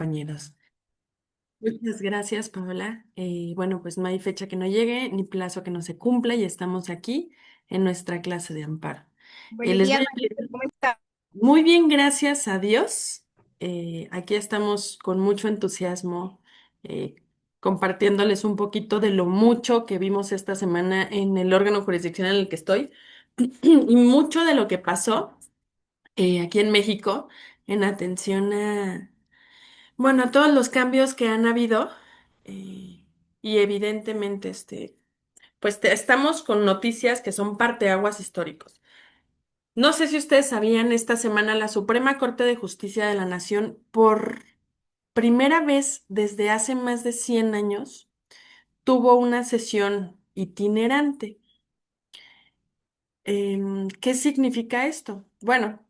compañeros. Muchas gracias, Paola. Bueno, pues no hay fecha que no llegue ni plazo que no se cumpla y estamos aquí en nuestra clase de amparo. Buenos Les voy días, a María, ¿cómo está? muy bien, gracias a Dios. Aquí estamos con mucho entusiasmo, eh, compartiéndoles un poquito de lo mucho que vimos esta semana en el órgano jurisdiccional en el que estoy y mucho de lo que pasó aquí en México en atención a todos los cambios que han habido eh, y evidentemente estamos con noticias que son parteaguas históricos. No sé si ustedes sabían, esta semana la Suprema Corte de Justicia de la Nación, por primera vez desde hace más de 100 años, tuvo una sesión itinerante. ¿Qué significa esto? Bueno,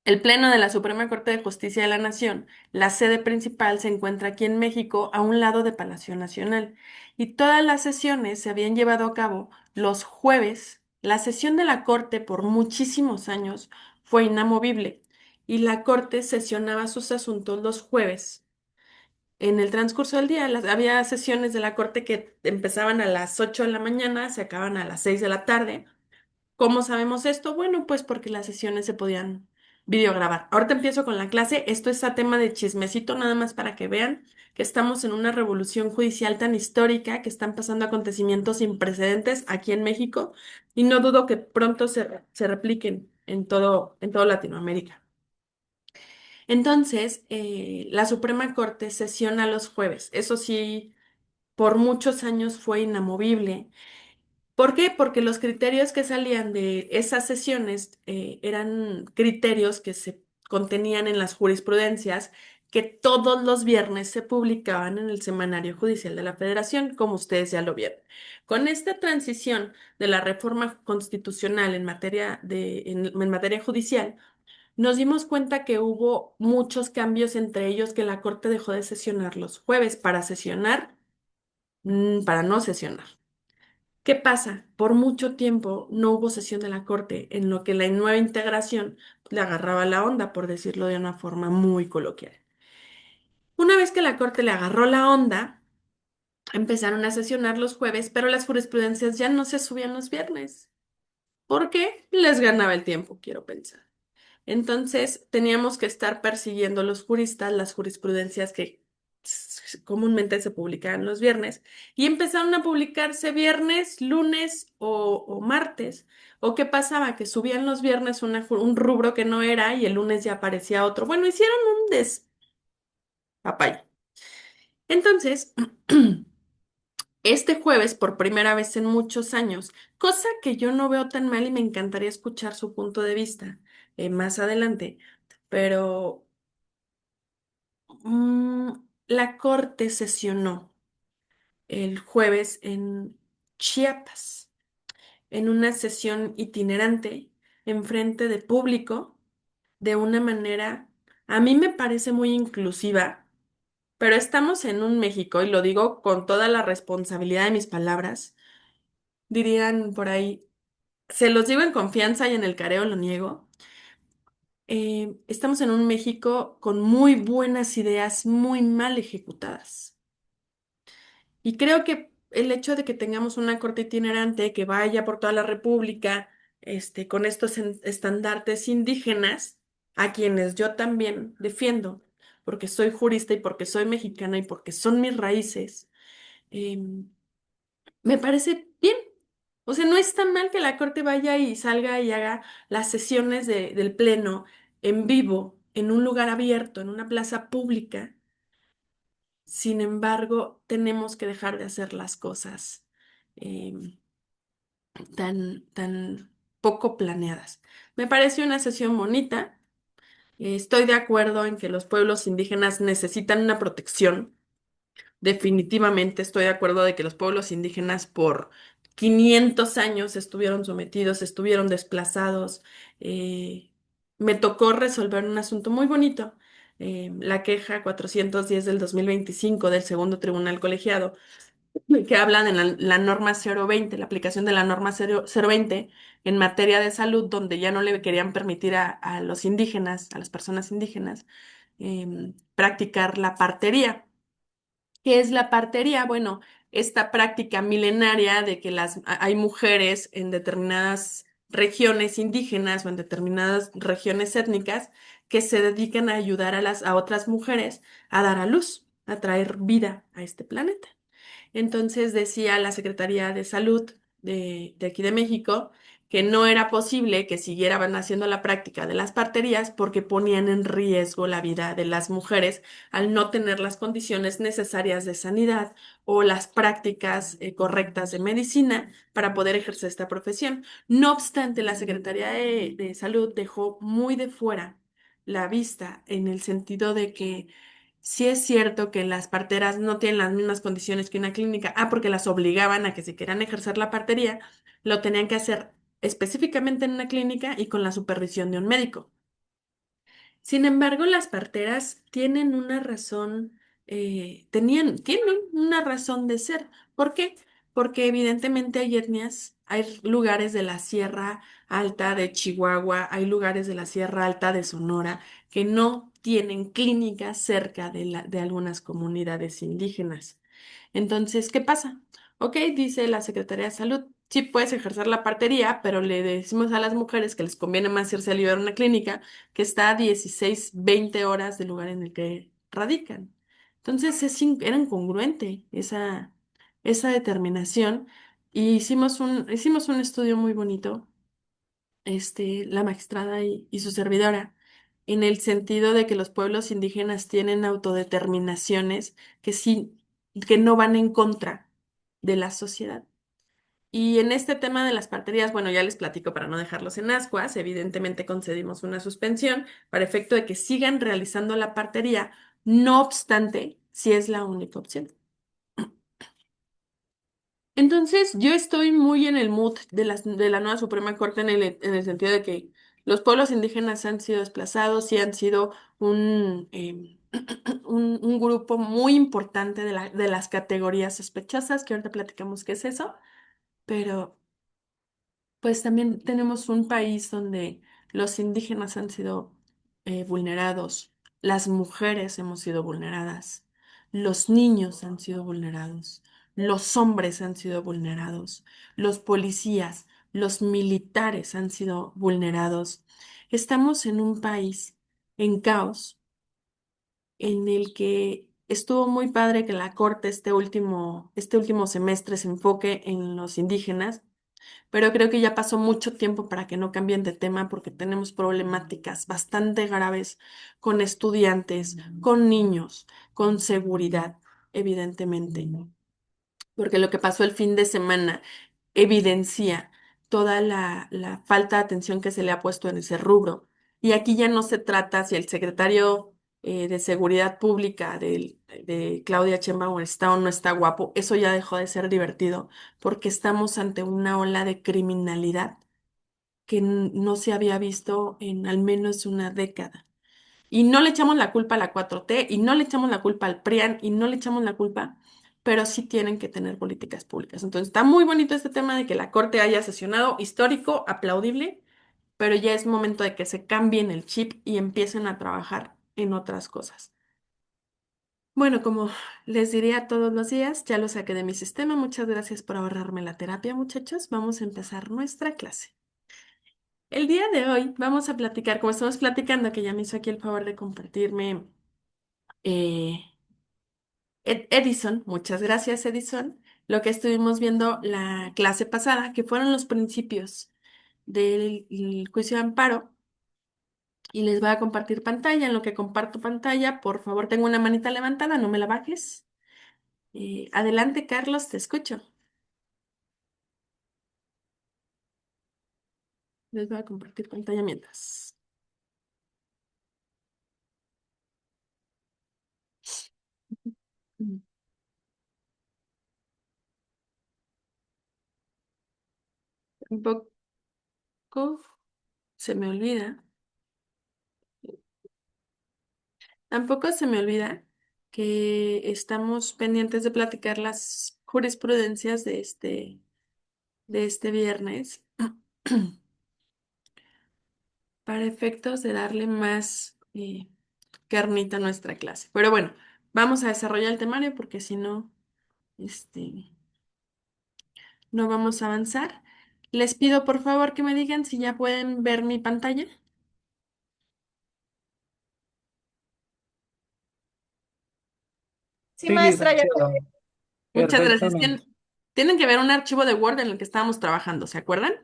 el Pleno de la Suprema Corte de Justicia de la Nación, la sede principal se encuentra aquí en México, a un lado de Palacio Nacional, y todas las sesiones se habían llevado a cabo los jueves. La sesión de la Corte por muchísimos años fue inamovible, y la Corte sesionaba sus asuntos los jueves. En el transcurso del día, había sesiones de la Corte que empezaban a las 8 de la mañana, se acaban a las 6 de la tarde. ¿Cómo sabemos esto? Bueno, pues porque las sesiones se podían videograbar. Ahorita empiezo con la clase. Esto es a tema de chismecito, nada más para que vean que estamos en una revolución judicial tan histórica, que están pasando acontecimientos sin precedentes aquí en México, y no dudo que pronto se repliquen en todo Latinoamérica. Entonces, la Suprema Corte sesiona los jueves. Eso sí, por muchos años fue inamovible. ¿Por qué? Porque los criterios que salían de esas sesiones eran criterios que se contenían en las jurisprudencias que todos los viernes se publicaban en el Semanario Judicial de la Federación, como ustedes ya lo vieron. Con esta transición de la reforma constitucional en materia judicial, nos dimos cuenta que hubo muchos cambios, entre ellos que la Corte dejó de sesionar los jueves para sesionar, para no sesionar. ¿Qué pasa? Por mucho tiempo no hubo sesión de la Corte, en lo que la nueva integración le agarraba la onda, por decirlo de una forma muy coloquial. Una vez que la Corte le agarró la onda, empezaron a sesionar los jueves, pero las jurisprudencias ya no se subían los viernes. ¿Por qué? Les ganaba el tiempo, quiero pensar. Entonces, teníamos que estar persiguiendo los juristas las jurisprudencias que comúnmente se publicaban los viernes y empezaron a publicarse viernes, lunes o martes. ¿O qué pasaba? Que subían los viernes un rubro que no era y el lunes ya aparecía otro. Bueno, hicieron un despapay. Entonces, este jueves, por primera vez en muchos años, cosa que yo no veo tan mal y me encantaría escuchar su punto de vista más adelante, pero Mm, la corte sesionó el jueves en Chiapas, en una sesión itinerante, en frente de público, de una manera, a mí me parece muy inclusiva, pero estamos en un México, y lo digo con toda la responsabilidad de mis palabras, dirían por ahí, se los digo en confianza y en el careo lo niego. Estamos en un México con muy buenas ideas, muy mal ejecutadas. Y creo que el hecho de que tengamos una corte itinerante que vaya por toda la República, con estos estandartes indígenas, a quienes yo también defiendo, porque soy jurista y porque soy mexicana y porque son mis raíces, em, me parece bien. O sea, no es tan mal que la corte vaya y salga y haga las sesiones del pleno en vivo, en un lugar abierto, en una plaza pública. Sin embargo, tenemos que dejar de hacer las cosas em, tan poco planeadas. Me pareció una sesión bonita. Estoy de acuerdo en que los pueblos indígenas necesitan una protección. Definitivamente estoy de acuerdo de que los pueblos indígenas por 500 años estuvieron sometidos, estuvieron desplazados. Eh, Me tocó resolver un asunto muy bonito, la queja 410 del 2025 del segundo tribunal colegiado, que habla de la norma 020, la aplicación de la norma 020 en materia de salud, donde ya no le querían permitir a los indígenas, a las personas indígenas, practicar la partería. ¿Qué es la partería? Bueno, esta práctica milenaria de que hay mujeres en determinadas regiones indígenas o en determinadas regiones étnicas que se dedican a ayudar a otras mujeres a dar a luz, a traer vida a este planeta. Entonces decía la Secretaría de Salud de aquí de México que no era posible que siguieran haciendo la práctica de las parterías porque ponían en riesgo la vida de las mujeres al no tener las condiciones necesarias de sanidad o las prácticas correctas de medicina para poder ejercer esta profesión. No obstante, la Secretaría de Salud dejó muy de fuera la vista en el sentido de que sí es cierto que las parteras no tienen las mismas condiciones que una clínica. Porque las obligaban a que si querían ejercer la partería, lo tenían que hacer específicamente en una clínica y con la supervisión de un médico. Sin embargo, las parteras tienen una razón, tienen una razón de ser. ¿Por qué? Porque evidentemente hay etnias, hay lugares de la Sierra Alta de Chihuahua, hay lugares de la Sierra Alta de Sonora que no tienen clínicas cerca de algunas comunidades indígenas. Entonces, ¿qué pasa? Ok, dice la Secretaría de Salud, sí puedes ejercer la partería, pero le decimos a las mujeres que les conviene más irse a liberar una clínica que está a 16, 20 horas del lugar en el que radican. Entonces, era incongruente esa determinación y hicimos un estudio muy bonito, la magistrada y su servidora, en el sentido de que los pueblos indígenas tienen autodeterminaciones que sí, que no van en contra de la sociedad. Y en este tema de las parterías, bueno, ya les platico para no dejarlos en ascuas, evidentemente concedimos una suspensión para efecto de que sigan realizando la partería, no obstante, si es la única opción. Entonces, yo estoy muy en el mood de la nueva Suprema Corte en el sentido de que los pueblos indígenas han sido desplazados y han sido un grupo muy importante de las categorías sospechosas, que ahorita platicamos qué es eso, pero pues también tenemos un país donde los indígenas han sido vulnerados, las mujeres hemos sido vulneradas, los niños han sido vulnerados, los hombres han sido vulnerados, los policías, los militares han sido vulnerados. Estamos en un país en caos en el que estuvo muy padre que la Corte este último semestre se enfoque en los indígenas, pero creo que ya pasó mucho tiempo para que no cambien de tema porque tenemos problemáticas bastante graves con estudiantes, con niños, con seguridad, evidentemente, porque lo que pasó el fin de semana evidencia toda la falta de atención que se le ha puesto en ese rubro. Y aquí ya no se trata si el secretario de Seguridad Pública de Claudia Sheinbaum está o no está guapo, eso ya dejó de ser divertido, porque estamos ante una ola de criminalidad que no se había visto en al menos una década. Y no le echamos la culpa a la 4T y no le echamos la culpa al PRIAN y no le echamos la culpa, pero sí tienen que tener políticas públicas. Entonces está muy bonito este tema de que la Corte haya sesionado, histórico, aplaudible, pero ya es momento de que se cambien el chip y empiecen a trabajar en otras cosas. Bueno, como les diría todos los días, ya lo saqué de mi sistema. Muchas gracias por ahorrarme la terapia, muchachos. Vamos a empezar nuestra clase. El día de hoy vamos a platicar, como estamos platicando, que ya me hizo aquí el favor de compartirme eh, Edison, muchas gracias Edison, lo que estuvimos viendo la clase pasada, que fueron los principios del juicio de amparo, y les voy a compartir pantalla. En lo que comparto pantalla, por favor, tengo una manita levantada, no me la bajes. Adelante, Carlos, te escucho. Les voy a compartir pantalla mientras. Mm. Tampoco se me olvida, tampoco se me olvida que estamos pendientes de platicar las jurisprudencias de este viernes para efectos de darle más carnita nuestra clase. Pero bueno, vamos a desarrollar el temario porque si no, este, no vamos a avanzar. Les pido por favor que me digan si ya pueden ver mi pantalla. Sí, Sí, maestra, ya. licenciada, Muchas gracias. perfectamente. Tienen que ver un archivo de Word en el que estábamos trabajando, ¿se acuerdan?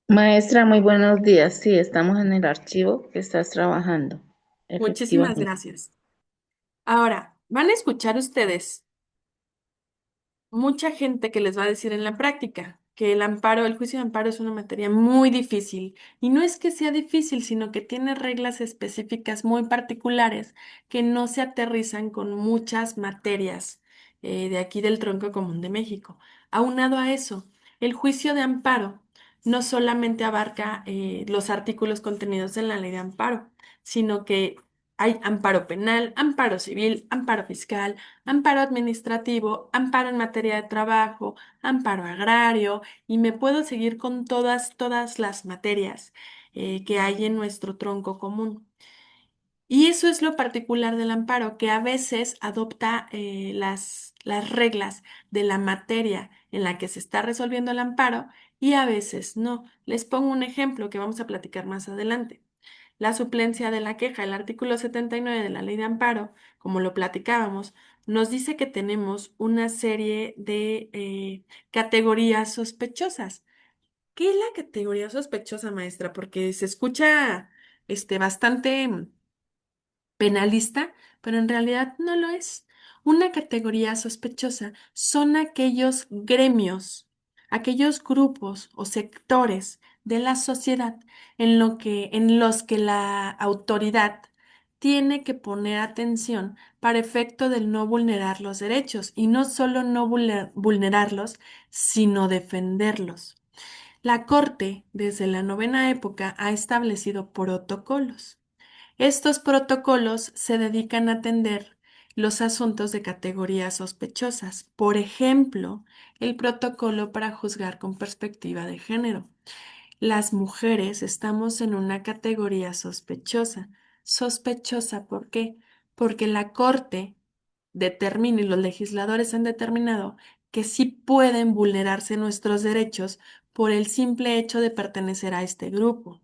Maestra, muy buenos días. Sí, estamos en el archivo que estás trabajando. Muchísimas Efectivamente. gracias. Ahora, van a escuchar ustedes mucha gente que les va a decir en la práctica que el amparo, el juicio de amparo es una materia muy difícil. Y no es que sea difícil, sino que tiene reglas específicas muy particulares que no se aterrizan con muchas materias de aquí del tronco común de México. Aunado a eso, el juicio de amparo no solamente abarca los artículos contenidos en la ley de amparo, sino que hay amparo penal, amparo civil, amparo fiscal, amparo administrativo, amparo en materia de trabajo, amparo agrario, y me puedo seguir con todas las materias que hay en nuestro tronco común. Y eso es lo particular del amparo, que a veces adopta las reglas de la materia en la que se está resolviendo el amparo y a veces no. Les pongo un ejemplo que vamos a platicar más adelante. La suplencia de la queja, el artículo 79 de la Ley de Amparo, como lo platicábamos, nos dice que tenemos una serie de categorías sospechosas. ¿Qué es la categoría sospechosa, maestra? Porque se escucha bastante penalista, pero en realidad no lo es. Una categoría sospechosa son aquellos gremios, aquellos grupos o sectores de la sociedad en los que la autoridad tiene que poner atención para efecto del no vulnerar los derechos y no solo no vulnerarlos, sino defenderlos. La Corte, desde la novena época, ha establecido protocolos. Estos protocolos se dedican a atender los asuntos de categorías sospechosas. Por ejemplo, el protocolo para juzgar con perspectiva de género. Las mujeres estamos en una categoría sospechosa. Sospechosa, ¿por qué? Porque la Corte determina y los legisladores han determinado que sí pueden vulnerarse nuestros derechos por el simple hecho de pertenecer a este grupo.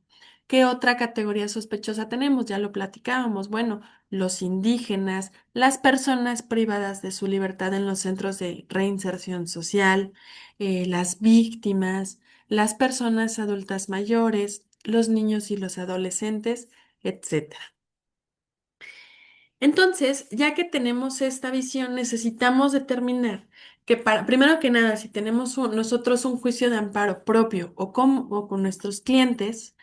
¿Qué otra categoría sospechosa tenemos? Ya lo platicábamos. Bueno, los indígenas, las personas privadas de su libertad en los centros de reinserción social, las víctimas, las personas adultas mayores, los niños y los adolescentes, etcétera. Entonces, ya que tenemos esta visión, necesitamos determinar que primero que nada, si tenemos nosotros un juicio de amparo propio o con nuestros clientes,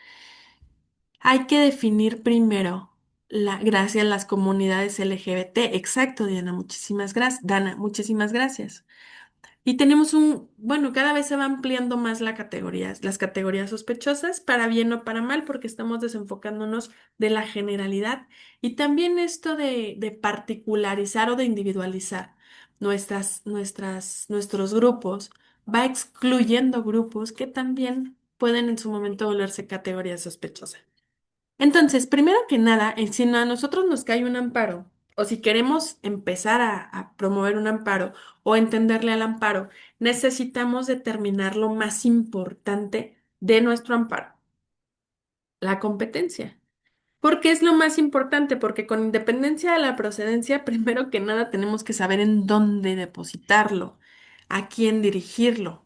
hay que definir primero gracias a las comunidades LGBT. Exacto, Diana, muchísimas gracias. Dana, muchísimas gracias. Y tenemos bueno, cada vez se va ampliando más las categorías sospechosas, para bien o para mal, porque estamos desenfocándonos de la generalidad. Y también esto de particularizar o de individualizar nuestros grupos, va excluyendo grupos que también pueden en su momento volverse categorías sospechosas. Entonces, primero que nada, si a nosotros nos cae un amparo, o si queremos empezar a promover un amparo o entenderle al amparo, necesitamos determinar lo más importante de nuestro amparo, la competencia. ¿Por qué es lo más importante? Porque con independencia de la procedencia, primero que nada tenemos que saber en dónde depositarlo, a quién dirigirlo,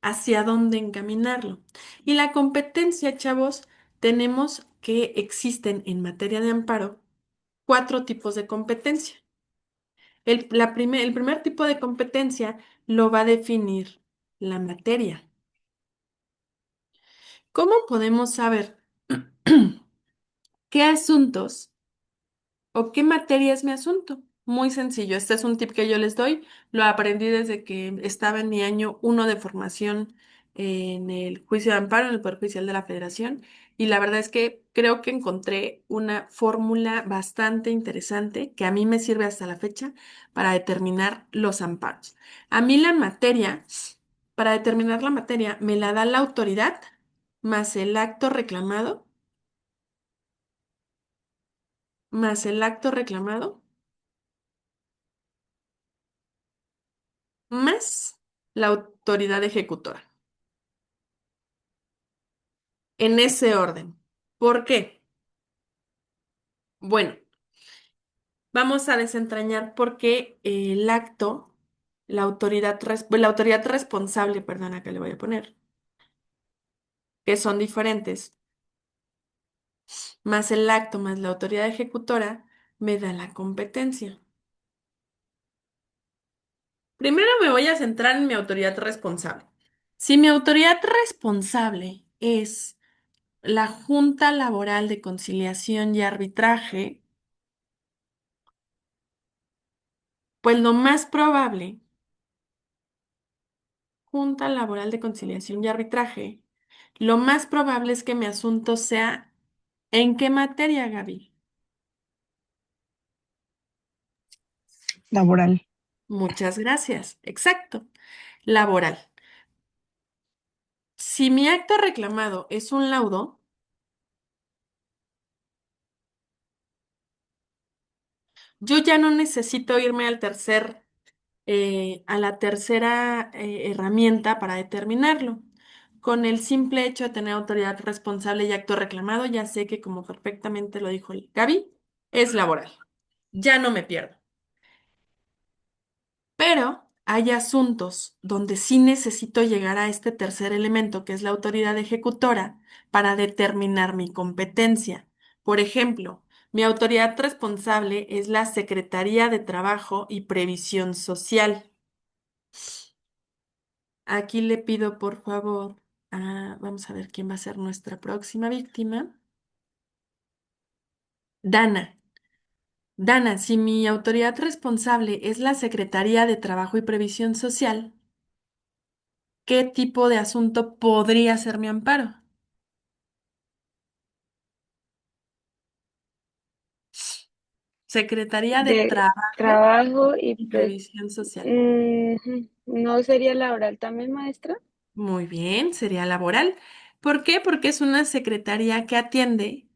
hacia dónde encaminarlo. Y la competencia, chavos, tenemos que existen en materia de amparo cuatro tipos de competencia. El primer tipo de competencia lo va a definir la materia. ¿Cómo podemos saber qué asuntos ¿o qué materia es mi asunto? Muy sencillo, este es un tip que yo les doy. Lo aprendí desde que estaba en mi año 1 de formación en el juicio de amparo, en el Poder Judicial de la Federación. Y la verdad es que creo que encontré una fórmula bastante interesante que a mí me sirve hasta la fecha para determinar los amparos. A mí la materia para determinar la materia, me la da la autoridad más el acto reclamado, más el acto reclamado, más la autoridad ejecutora. En ese orden. ¿Por qué? Bueno, vamos a desentrañar por qué el acto, la autoridad responsable, perdona que le voy a poner, que son diferentes, más el acto, más la autoridad ejecutora, me da la competencia. Primero me voy a centrar en mi autoridad responsable. Si mi autoridad responsable es la Junta Laboral de Conciliación y Arbitraje, pues lo más probable, Junta Laboral de Conciliación y Arbitraje, lo más probable es que mi asunto sea ¿en qué materia, Gaby? Laboral. Muchas gracias. Exacto. Laboral. Si mi acto reclamado es un laudo, yo ya no necesito irme a la tercera herramienta para determinarlo. Con el simple hecho de tener autoridad responsable y acto reclamado, ya sé que, como perfectamente lo dijo Gaby, es laboral. Ya no me pierdo. Pero hay asuntos donde sí necesito llegar a este tercer elemento, que es la autoridad ejecutora, para determinar mi competencia. Por ejemplo, mi autoridad responsable es la Secretaría de Trabajo y Previsión Social. Aquí le pido, por favor, vamos a ver quién va a ser nuestra próxima víctima. Dana. Dana, si mi autoridad responsable es la Secretaría de Trabajo y Previsión Social, ¿qué tipo de asunto podría ser mi amparo? Secretaría de De Trabajo trabajo y y Previsión Social. ¿no sería laboral también, maestra? Muy bien, sería laboral. ¿Por qué? Porque es una secretaría que atiende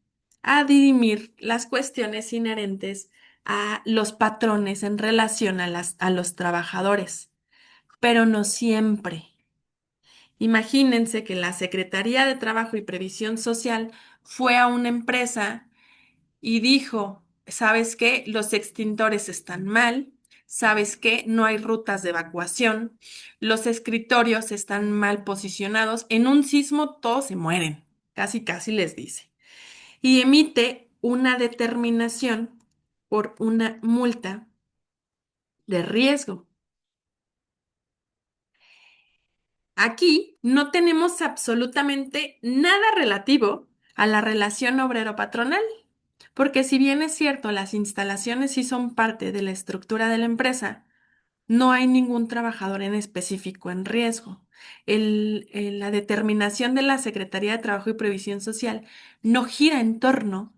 a dirimir las cuestiones inherentes a los patrones en relación a los trabajadores, pero no siempre. Imagínense que la Secretaría de Trabajo y Previsión Social fue a una empresa y dijo, ¿sabes qué? Los extintores están mal, ¿sabes qué? No hay rutas de evacuación, los escritorios están mal posicionados, en un sismo todos se mueren, casi casi les dice. Y emite una determinación por una multa de riesgo. Aquí no tenemos absolutamente nada relativo a la relación obrero-patronal. Porque si bien es cierto, las instalaciones sí son parte de la estructura de la empresa, no hay ningún trabajador en específico en riesgo. La determinación de la Secretaría de Trabajo y Previsión Social no gira en torno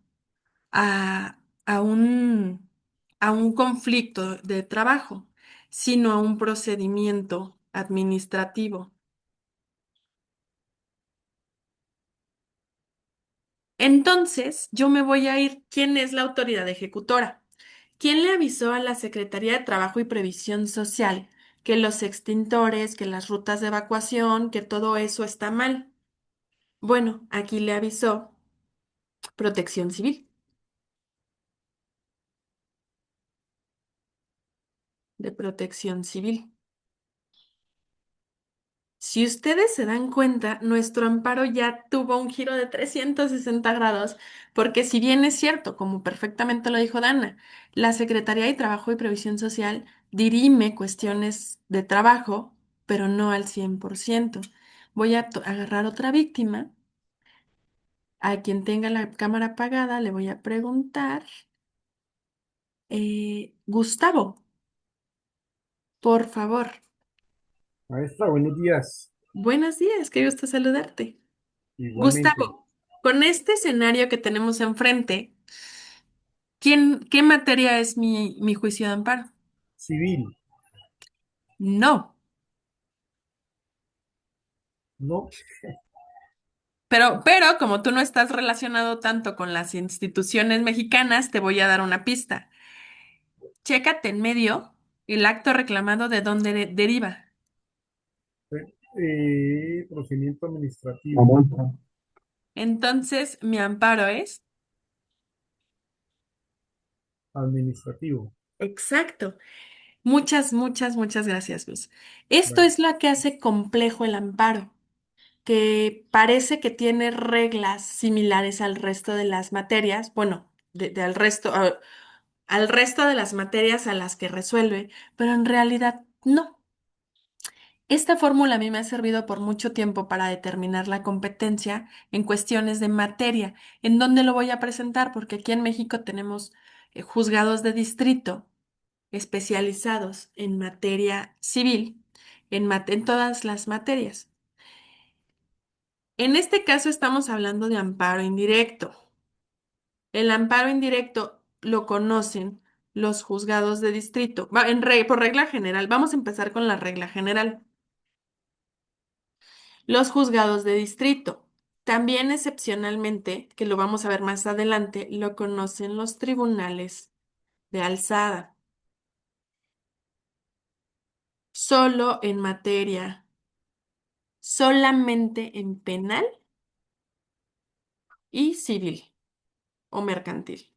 a, a un, a un conflicto de trabajo, sino a un procedimiento administrativo. Entonces, yo me voy a ir. ¿Quién es la autoridad ejecutora? ¿Quién le avisó a la Secretaría de Trabajo y Previsión Social que los extintores, que las rutas de evacuación, que todo eso está mal? Bueno, aquí le avisó Protección Civil, de Protección Civil. Si ustedes se dan cuenta, nuestro amparo ya tuvo un giro de 360 grados, porque si bien es cierto, como perfectamente lo dijo Dana, la Secretaría de Trabajo y Previsión Social dirime cuestiones de trabajo, pero no al 100%. Voy a agarrar otra víctima, a quien tenga la cámara apagada, le voy a preguntar, Gustavo, por favor. Maestra, buenos días. Buenos días, qué gusto saludarte. Igualmente, Gustavo, con este escenario que tenemos enfrente, qué materia es mi juicio de amparo? civil. No, No, Pero como tú no estás relacionado tanto con las instituciones mexicanas, te voy a dar una pista. Chécate en medio el acto reclamado de dónde deriva. procedimiento administrativo. Entonces, mi amparo es Administrativo. exacto. Muchas, muchas, muchas gracias, Luz. Esto Bueno, es lo que hace complejo el amparo, que parece que tiene reglas similares al resto de las materias, bueno, al resto, al resto de las materias a las que resuelve, pero en realidad no. Esta fórmula a mí me ha servido por mucho tiempo para determinar la competencia en cuestiones de materia. ¿En dónde lo voy a presentar? Porque aquí en México tenemos juzgados de distrito especializados en materia civil, en todas las materias. En este caso estamos hablando de amparo indirecto. El amparo indirecto lo conocen los juzgados de distrito. Por regla general, vamos a empezar con la regla general. Los juzgados de distrito. También excepcionalmente, que lo vamos a ver más adelante, lo conocen los tribunales de alzada. Solo en materia, solamente en penal y civil o mercantil.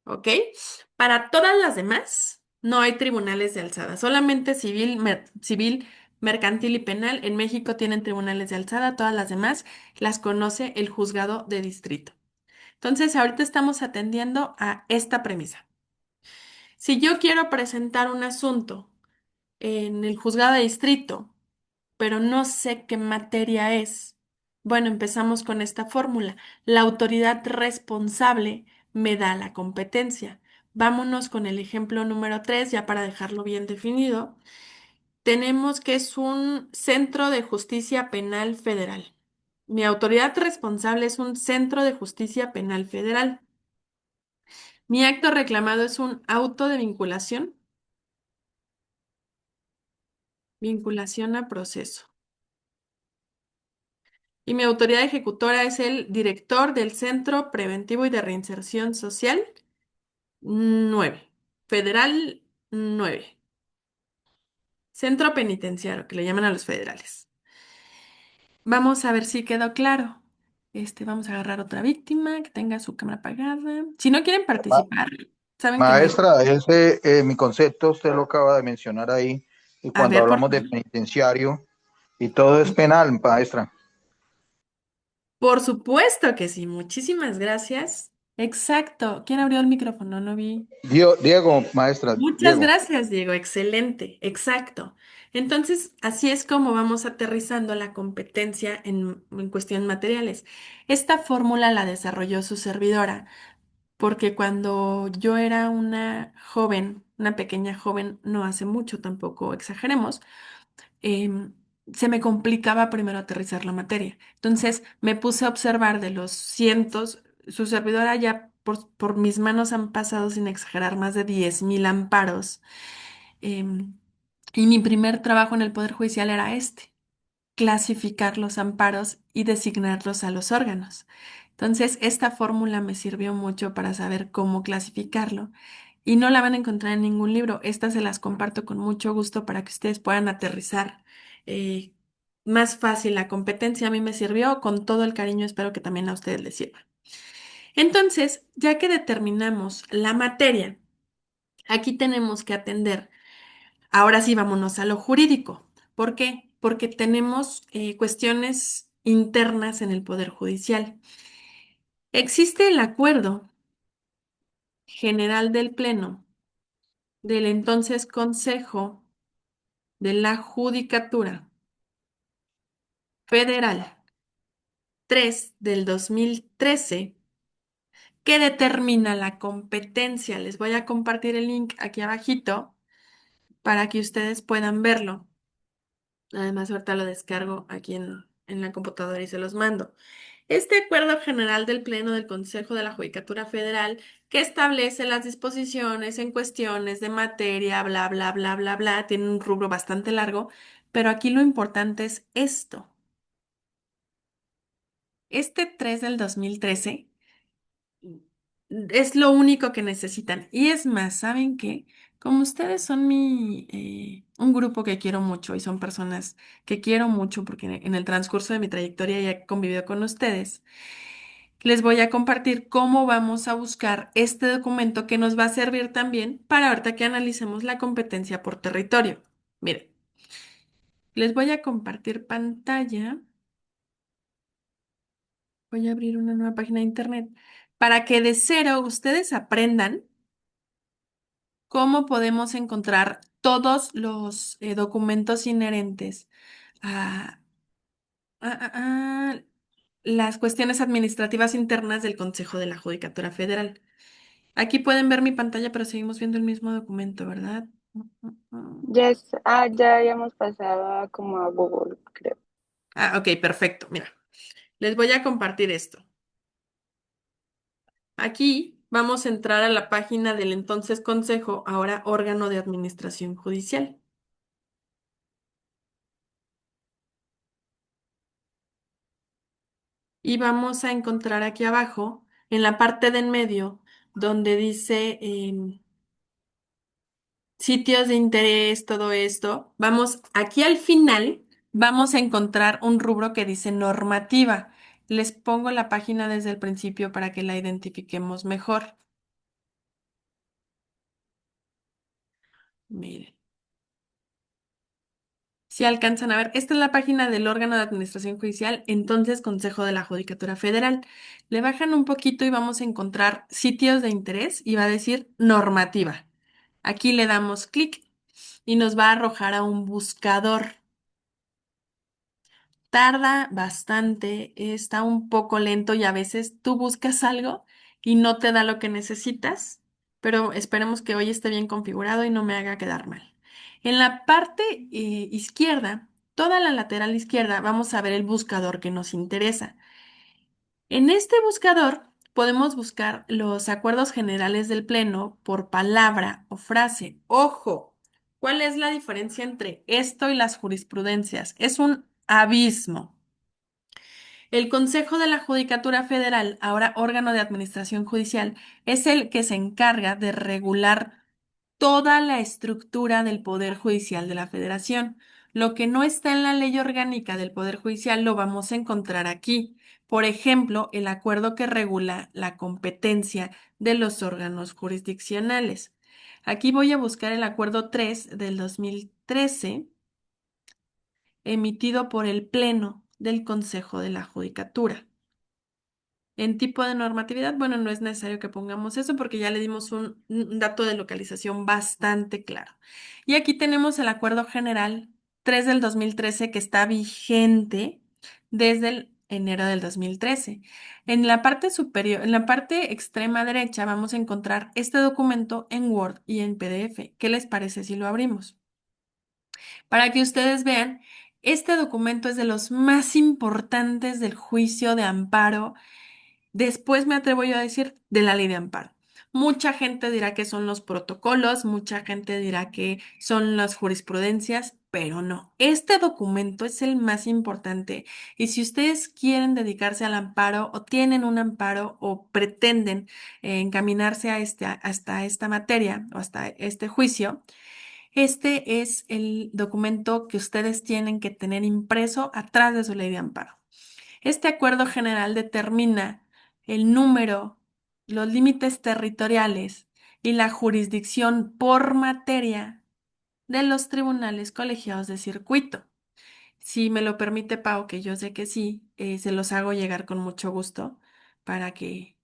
¿Ok? Para todas las demás, no hay tribunales de alzada, solamente civil, mercantil y penal. En México tienen tribunales de alzada, todas las demás las conoce el juzgado de distrito. Entonces, ahorita estamos atendiendo a esta premisa. Si yo quiero presentar un asunto en el juzgado de distrito, pero no sé qué materia es, bueno, empezamos con esta fórmula. La autoridad responsable me da la competencia. Vámonos con el ejemplo número 3, ya para dejarlo bien definido. Tenemos que es un centro de justicia penal federal. Mi autoridad responsable es un centro de justicia penal federal. Mi acto reclamado es un auto de vinculación a proceso. Y mi autoridad ejecutora es el director del Centro Preventivo y de Reinserción Social 9, Federal 9, Centro Penitenciario, que le llaman a los federales. Vamos a ver si quedó claro. Vamos a agarrar otra víctima que tenga su cámara apagada. Si no quieren Ma- participar, saben que me... Maestra, ese mi concepto usted lo acaba de mencionar ahí, y A cuando ver, por hablamos de favor. penitenciario y todo es penal, maestra. Por supuesto que sí, muchísimas gracias. Exacto. ¿Quién abrió el micrófono? No vi. Diego, maestra, Muchas Diego. gracias, Diego. Excelente. Exacto. Entonces, así es como vamos aterrizando la competencia en cuestión materiales. Esta fórmula la desarrolló su servidora, porque cuando yo era una joven, una pequeña joven, no hace mucho tampoco, exageremos, em, se me complicaba primero aterrizar la materia. Entonces me puse a observar de los cientos, su servidora ya por mis manos han pasado, sin exagerar, más de 10,000 amparos. em, y mi primer trabajo en el Poder Judicial era clasificar los amparos y designarlos a los órganos. Entonces, esta fórmula me sirvió mucho para saber cómo clasificarlo y no la van a encontrar en ningún libro. Estas se las comparto con mucho gusto para que ustedes puedan aterrizar eh, más fácil la competencia. A mí me sirvió con todo el cariño, espero que también a ustedes les sirva. Entonces, ya que determinamos la materia, aquí tenemos que atender. Ahora sí, vámonos a lo jurídico. ¿Por qué? Porque tenemos cuestiones internas en el Poder Judicial. Existe el acuerdo general del Pleno del entonces Consejo de la Judicatura Federal 3 del 2013 que determina la competencia. Les voy a compartir el link aquí abajito para que ustedes puedan verlo. Además, ahorita lo descargo aquí en la computadora y se los mando. Este acuerdo general del Pleno del Consejo de la Judicatura Federal que establece las disposiciones en cuestiones de materia, bla, bla, bla, bla, bla, tiene un rubro bastante largo, Pero aquí lo importante es esto. Este 3 del 2013 es lo único que necesitan. Y es más, ¿saben qué? Como ustedes son un grupo que quiero mucho y son personas que quiero mucho porque en el transcurso de mi trayectoria ya he convivido con ustedes, les voy a compartir cómo vamos a buscar este documento que nos va a servir también para ahorita que analicemos la competencia por territorio. Miren, les voy a compartir pantalla. Voy a abrir una nueva página de internet para que de cero ustedes aprendan cómo podemos encontrar todos los documentos inherentes a, a las cuestiones administrativas internas del Consejo de la Judicatura Federal. Aquí pueden ver mi pantalla, pero seguimos viendo el mismo documento, ¿verdad? Ya habíamos pasado como a Google, creo. Ok, perfecto. Mira, les voy a compartir esto. Aquí vamos a entrar a la página del entonces Consejo, ahora órgano de administración judicial. Y vamos a encontrar aquí abajo, en la parte de en medio, donde dice sitios de interés, todo esto. Vamos, aquí al final, vamos a encontrar un rubro que dice normativa. Les pongo la página desde el principio para que la identifiquemos mejor. Miren. Si alcanzan a ver, esta es la página del órgano de administración judicial, entonces Consejo de la Judicatura Federal. Le bajan un poquito y vamos a encontrar sitios de interés y va a decir normativa. Aquí le damos clic y nos va a arrojar a un buscador. Tarda bastante, está un poco lento y a veces tú buscas algo y no te da lo que necesitas, pero esperemos que hoy esté bien configurado y no me haga quedar mal. En la parte izquierda, toda la lateral izquierda, vamos a ver el buscador que nos interesa. En este buscador podemos buscar los acuerdos generales del Pleno por palabra o frase. Ojo, ¿cuál es la diferencia entre esto y las jurisprudencias? Es un abismo. El Consejo de la Judicatura Federal, ahora órgano de administración judicial, es el que se encarga de regular toda la estructura del Poder Judicial de la Federación. Lo que no está en la ley orgánica del Poder Judicial lo vamos a encontrar aquí. Por ejemplo, el acuerdo que regula la competencia de los órganos jurisdiccionales. Aquí voy a buscar el acuerdo 3 del 2013 emitido por el Pleno del Consejo de la Judicatura. En tipo de normatividad, bueno, no es necesario que pongamos eso porque ya le dimos un dato de localización bastante claro. Y aquí tenemos el Acuerdo General 3 del 2013 que está vigente desde el enero del 2013. En la parte superior, en la parte extrema derecha vamos a encontrar este documento en Word y en PDF. ¿Qué les parece si lo abrimos? Para que ustedes vean, este documento es de los más importantes del juicio de amparo. Después me atrevo yo a decir de la ley de amparo. Mucha gente dirá que son los protocolos, mucha gente dirá que son las jurisprudencias, pero no. Este documento es el más importante y si ustedes quieren dedicarse al amparo o tienen un amparo o pretenden encaminarse hasta esta materia o hasta este juicio, este es el documento que ustedes tienen que tener impreso atrás de su ley de amparo. Este acuerdo general determina el número, los límites territoriales y la jurisdicción por materia de los tribunales colegiados de circuito. Si me lo permite, Pau, que yo sé que sí, se los hago llegar con mucho gusto para que,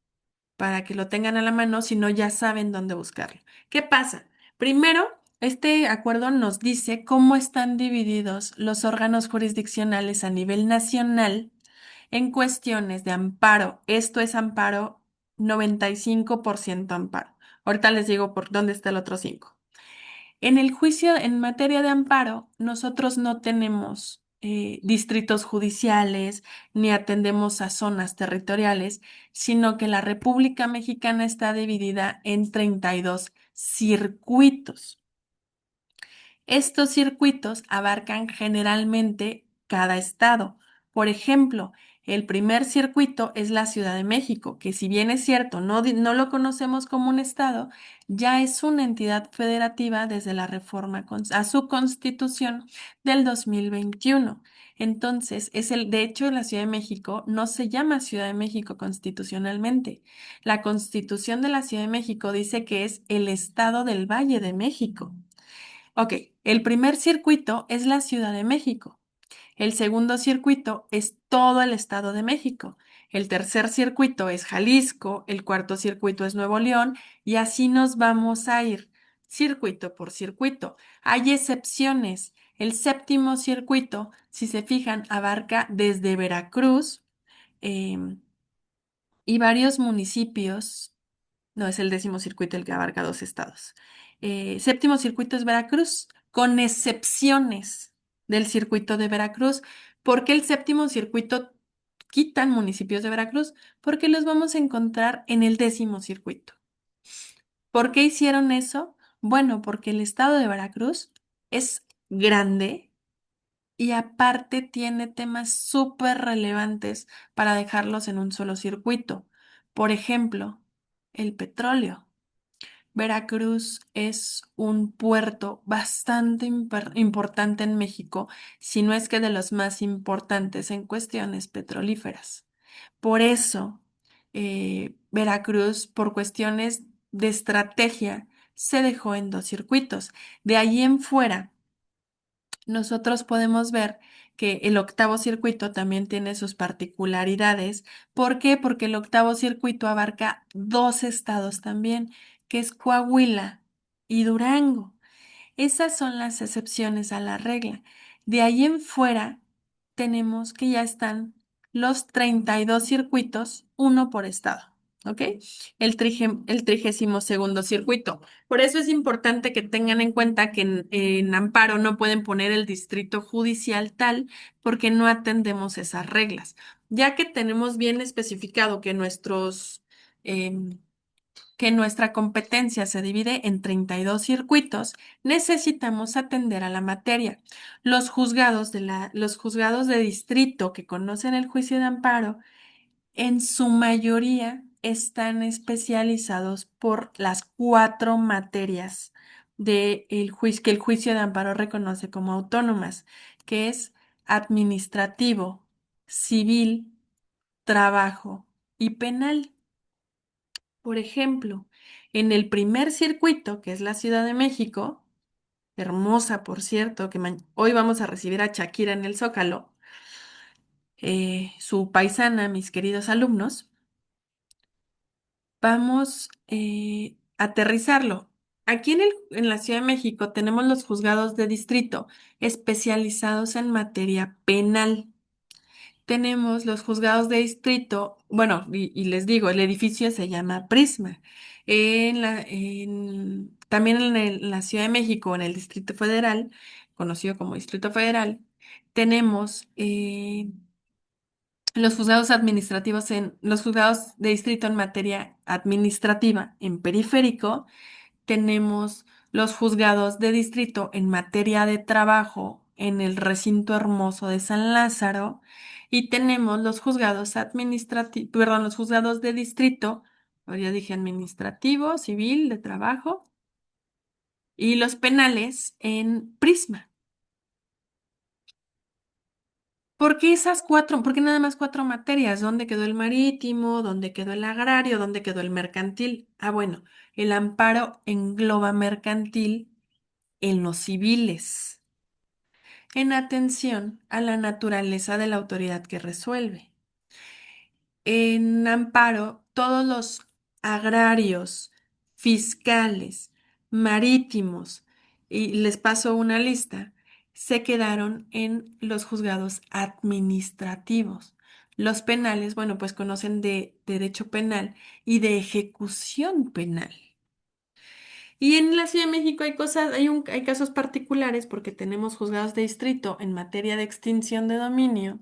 para que lo tengan a la mano, si no ya saben dónde buscarlo. ¿Qué pasa? Primero, este acuerdo nos dice cómo están divididos los órganos jurisdiccionales a nivel nacional en cuestiones de amparo. Esto es amparo, 95% amparo. Ahorita les digo por dónde está el otro 5. En el juicio en materia de amparo, nosotros no tenemos distritos judiciales ni atendemos a zonas territoriales, sino que la República Mexicana está dividida en 32 circuitos. Estos circuitos abarcan generalmente cada estado. Por ejemplo, el primer circuito es la Ciudad de México, que si bien es cierto, no lo conocemos como un estado, ya es una entidad federativa desde la reforma a su constitución del 2021. Entonces, de hecho, la Ciudad de México no se llama Ciudad de México constitucionalmente. La Constitución de la Ciudad de México dice que es el estado del Valle de México. Ok, el primer circuito es la Ciudad de México. El segundo circuito es todo el Estado de México. El tercer circuito es Jalisco. El cuarto circuito es Nuevo León. Y así nos vamos a ir circuito por circuito. Hay excepciones. El séptimo circuito, si se fijan, abarca desde Veracruz em, y varios municipios. No, es el décimo circuito el que abarca 2 estados. Séptimo circuito es Veracruz, con excepciones del circuito de Veracruz. ¿Por qué el séptimo circuito quitan municipios de Veracruz? Porque los vamos a encontrar en el décimo circuito. ¿Por qué hicieron eso? Bueno, porque el estado de Veracruz es grande y aparte tiene temas súper relevantes para dejarlos en un solo circuito. Por ejemplo, el petróleo. Veracruz es un puerto bastante importante en México, si no es que de los más importantes en cuestiones petrolíferas. Por eso, Veracruz, por cuestiones de estrategia, se dejó en 2 circuitos. De ahí en fuera, nosotros podemos ver que el octavo circuito también tiene sus particularidades. ¿Por qué? Porque el octavo circuito abarca 2 estados también, que es Coahuila y Durango. Esas son las excepciones a la regla. De ahí en fuera, tenemos que ya están los 32 circuitos, uno por estado. ¿Ok? El 32º circuito. Por eso es importante que tengan en cuenta que en amparo no pueden poner el distrito judicial tal porque no atendemos esas reglas. Ya que tenemos bien especificado em, que nuestra competencia se divide en 32 circuitos, necesitamos atender a la materia. Los juzgados de distrito que conocen el juicio de amparo, en su mayoría están especializados por las 4 materias que el juicio de amparo reconoce como autónomas, que es administrativo, civil, trabajo y penal. Por ejemplo, en el primer circuito, que es la Ciudad de México, hermosa, por cierto, que hoy vamos a recibir a Shakira en el Zócalo, su paisana, mis queridos alumnos, vamos a aterrizarlo. Aquí en la Ciudad de México tenemos los juzgados de distrito especializados en materia penal. Tenemos los juzgados de distrito, bueno, y les digo, el edificio se llama Prisma. También en la Ciudad de México, en el Distrito Federal, conocido como Distrito Federal, tenemos los juzgados de distrito en materia administrativa en periférico. Tenemos los juzgados de distrito en materia de trabajo en el recinto hermoso de San Lázaro y tenemos los juzgados administrativos, perdón, los juzgados de distrito, ya dije administrativo, civil, de trabajo y los penales en Prisma. ¿Por qué nada más 4 materias? ¿Dónde quedó el marítimo? ¿Dónde quedó el agrario? ¿Dónde quedó el mercantil? Ah, bueno, el amparo engloba mercantil en los civiles, en atención a la naturaleza de la autoridad que resuelve. En amparo, todos los agrarios, fiscales, marítimos, y les paso una lista, se quedaron en los juzgados administrativos. Los penales, bueno, pues conocen de derecho penal y de ejecución penal. Y en la Ciudad de México hay casos particulares porque tenemos juzgados de distrito en materia de extinción de dominio,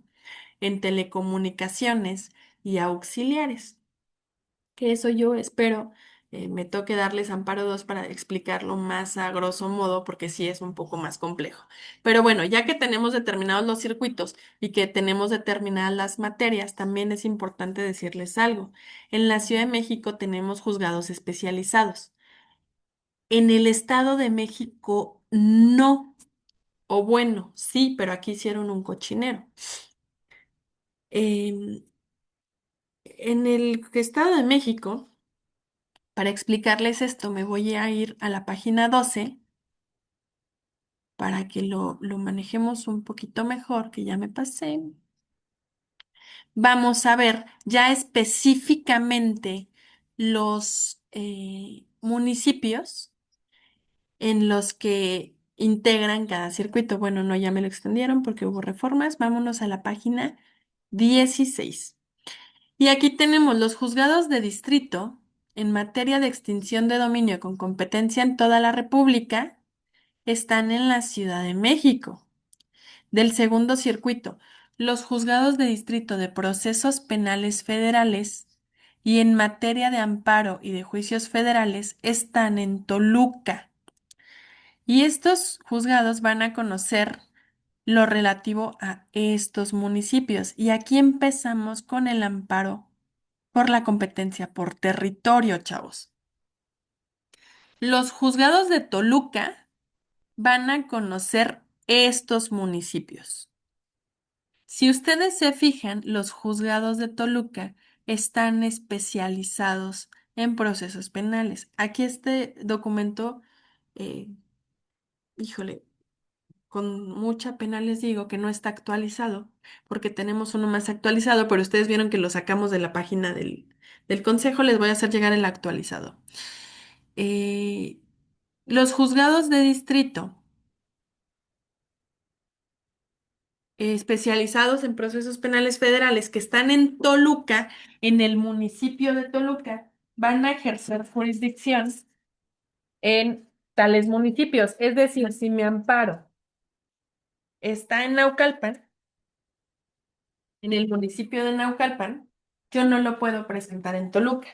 en telecomunicaciones y auxiliares, que eso yo espero me toque darles Amparo 2 para explicarlo más a grosso modo, porque sí es un poco más complejo. Pero bueno, ya que tenemos determinados los circuitos y que tenemos determinadas las materias, también es importante decirles algo. En la Ciudad de México tenemos juzgados especializados. En el Estado de México no, o bueno, sí, pero aquí hicieron un cochinero. Em, en el Estado de México, para explicarles esto, me voy a ir a la página 12 para que lo manejemos un poquito mejor, que ya me pasé. Vamos a ver ya específicamente los municipios en los que integran cada circuito. Bueno, no, ya me lo extendieron porque hubo reformas. Vámonos a la página 16. Y aquí tenemos los juzgados de distrito en materia de extinción de dominio con competencia en toda la República. Están en la Ciudad de México. Del segundo circuito, los juzgados de distrito de procesos penales federales y en materia de amparo y de juicios federales están en Toluca. Y estos juzgados van a conocer lo relativo a estos municipios. Y aquí empezamos con el amparo por la competencia por territorio, chavos. Los juzgados de Toluca van a conocer estos municipios. Si ustedes se fijan, los juzgados de Toluca están especializados en procesos penales. Aquí este documento, eh, híjole, con mucha pena les digo que no está actualizado, porque tenemos uno más actualizado, pero ustedes vieron que lo sacamos de la página del consejo, les voy a hacer llegar el actualizado. Eh, los juzgados de distrito especializados en procesos penales federales que están en Toluca, en el municipio de Toluca, van a ejercer jurisdicción en tales municipios. Es decir, si mi amparo está en Naucalpan, en el municipio de Naucalpan, yo no lo puedo presentar en Toluca,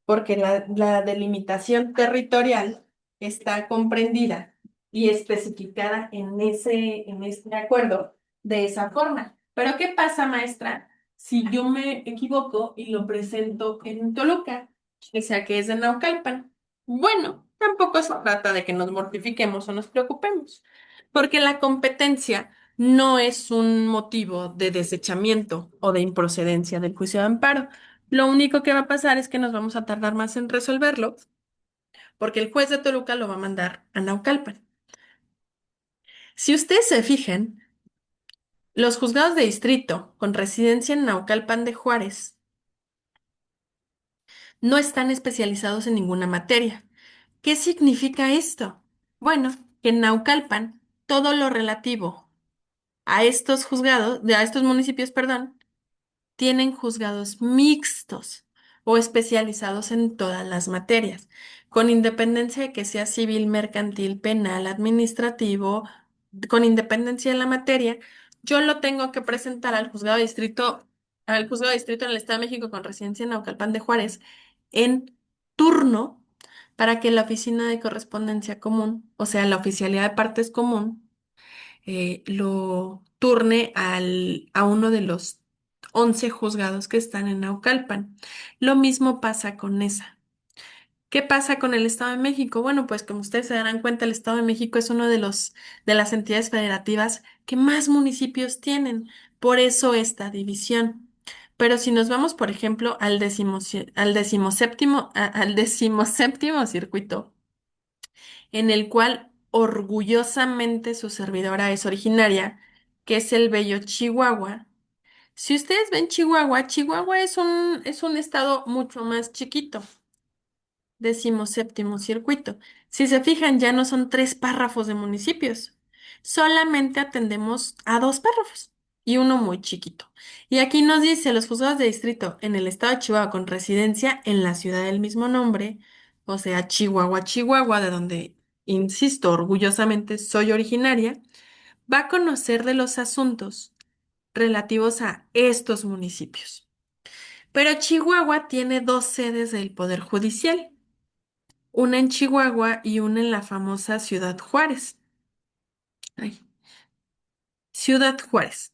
porque la delimitación territorial está comprendida y especificada en este acuerdo de esa forma. Pero ¿qué pasa, maestra, si yo me equivoco y lo presento en Toluca, o sea que es de Naucalpan? Bueno, tampoco se trata de que nos mortifiquemos o nos preocupemos, porque la competencia no es un motivo de desechamiento o de improcedencia del juicio de amparo. Lo único que va a pasar es que nos vamos a tardar más en resolverlo, porque el juez de Toluca lo va a mandar a Naucalpan. Si ustedes se fijan, los juzgados de distrito con residencia en Naucalpan de Juárez no están especializados en ninguna materia. ¿Qué significa esto? Bueno, que en Naucalpan todo lo relativo a estos juzgados, a estos municipios, perdón, tienen juzgados mixtos o especializados en todas las materias, con independencia de que sea civil, mercantil, penal, administrativo, con independencia de la materia, yo lo tengo que presentar al juzgado de distrito en el Estado de México con residencia en Naucalpan de Juárez en turno para que la oficina de correspondencia común, o sea, la oficialidad de partes común, lo turne a uno de los 11 juzgados que están en Naucalpan. Lo mismo pasa con esa. ¿Qué pasa con el Estado de México? Bueno, pues como ustedes se darán cuenta, el Estado de México es uno de las entidades federativas que más municipios tienen. Por eso esta división. Pero si nos vamos, por ejemplo, al decimoséptimo circuito, en el cual orgullosamente su servidora es originaria, que es el bello Chihuahua. Si ustedes ven Chihuahua, Chihuahua es un estado mucho más chiquito, 17º circuito. Si se fijan, ya no son 3 párrafos de municipios, solamente atendemos a 2 párrafos y uno muy chiquito. Y aquí nos dice los juzgados de distrito en el estado de Chihuahua con residencia en la ciudad del mismo nombre, o sea, Chihuahua, Chihuahua, de donde, insisto, orgullosamente soy originaria, va a conocer de los asuntos relativos a estos municipios. Pero Chihuahua tiene 2 sedes del Poder Judicial. una en Chihuahua y una en la famosa Ciudad Juárez. Ay, Ciudad Juárez.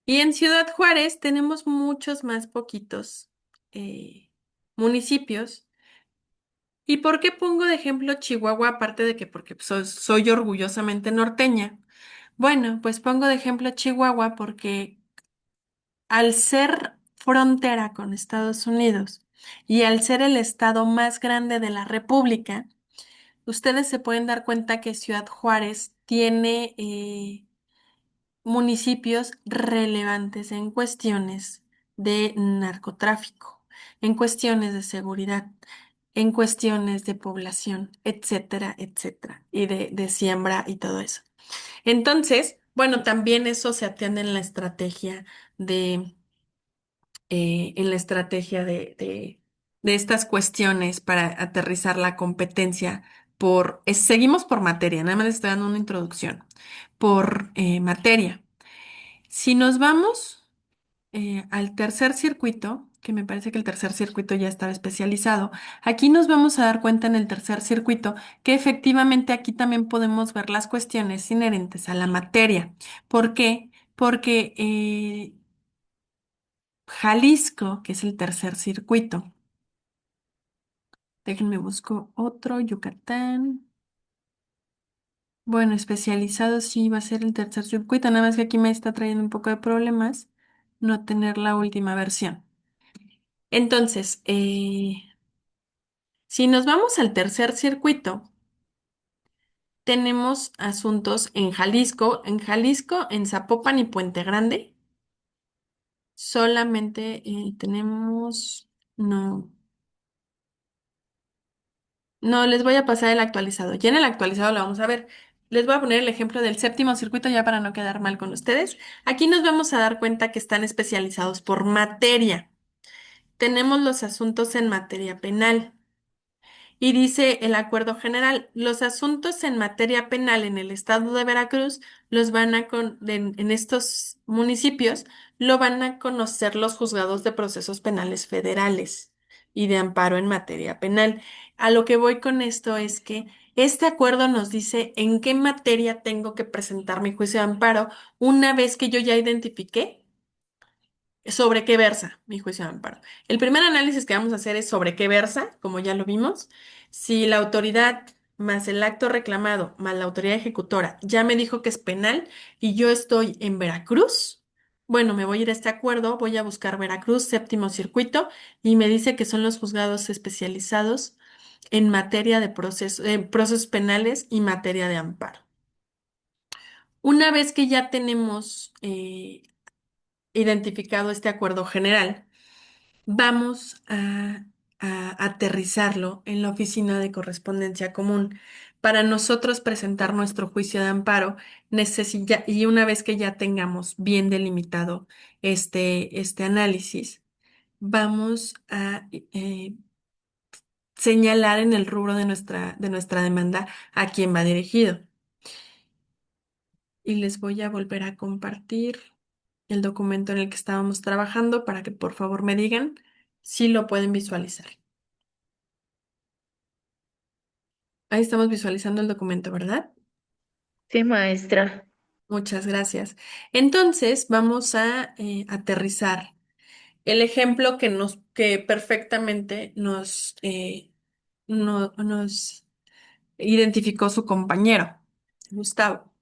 Y en Ciudad Juárez tenemos muchos más poquitos municipios. ¿Y por qué pongo de ejemplo Chihuahua, aparte de que porque soy orgullosamente norteña? Bueno, pues pongo de ejemplo Chihuahua porque al ser frontera con Estados Unidos y al ser el estado más grande de la República, ustedes se pueden dar cuenta que Ciudad Juárez tiene municipios relevantes en cuestiones de narcotráfico, en cuestiones de seguridad, en cuestiones de población, etcétera, etcétera, y de siembra y todo eso. Entonces, bueno, también eso se atiende de, en la estrategia de estas cuestiones para aterrizar la competencia seguimos por materia, nada más les estoy dando una introducción, por materia. Si nos vamos al tercer circuito, que me parece que el tercer circuito ya estaba especializado, aquí nos vamos a dar cuenta en el tercer circuito que efectivamente aquí también podemos ver las cuestiones inherentes a la materia. ¿Por qué? Porque Jalisco, que es el tercer circuito, déjenme busco otro, Yucatán. Bueno, especializado sí va a ser el tercer circuito, nada más que aquí me está trayendo un poco de problemas no tener la última versión. Entonces, si nos vamos al tercer circuito, tenemos asuntos en Zapopan y Puente Grande, solamente no, no, les voy a pasar el actualizado. Ya en el actualizado lo vamos a ver. Les voy a poner el ejemplo del séptimo circuito ya para no quedar mal con ustedes. Aquí nos vamos a dar cuenta que están especializados por materia. Tenemos los asuntos en materia penal. Y dice el acuerdo general, los asuntos en materia penal en el estado de Veracruz los van en estos municipios lo van a conocer los juzgados de procesos penales federales y de amparo en materia penal. A lo que voy con esto es que este acuerdo nos dice en qué materia tengo que presentar mi juicio de amparo una vez que yo ya identifiqué sobre qué versa mi juicio de amparo. El primer análisis que vamos a hacer es sobre qué versa, como ya lo vimos. Si la autoridad más el acto reclamado más la autoridad ejecutora ya me dijo que es penal y yo estoy en Veracruz, bueno, me voy a ir a este acuerdo, voy a buscar Veracruz, séptimo circuito, y me dice que son los juzgados especializados en materia de procesos penales y materia de amparo. Una vez que ya tenemos identificado este acuerdo general, vamos a aterrizarlo en la oficina de correspondencia común. Para nosotros presentar nuestro juicio de amparo, y una vez que ya tengamos bien delimitado este análisis, vamos a señalar en el rubro de nuestra demanda a quién va dirigido. Y les voy a volver a compartir el documento en el que estábamos trabajando para que por favor me digan si lo pueden visualizar. Ahí estamos visualizando el documento, ¿verdad? Sí, maestra. Muchas gracias. Entonces, vamos a aterrizar el ejemplo que perfectamente nos identificó su compañero, Gustavo.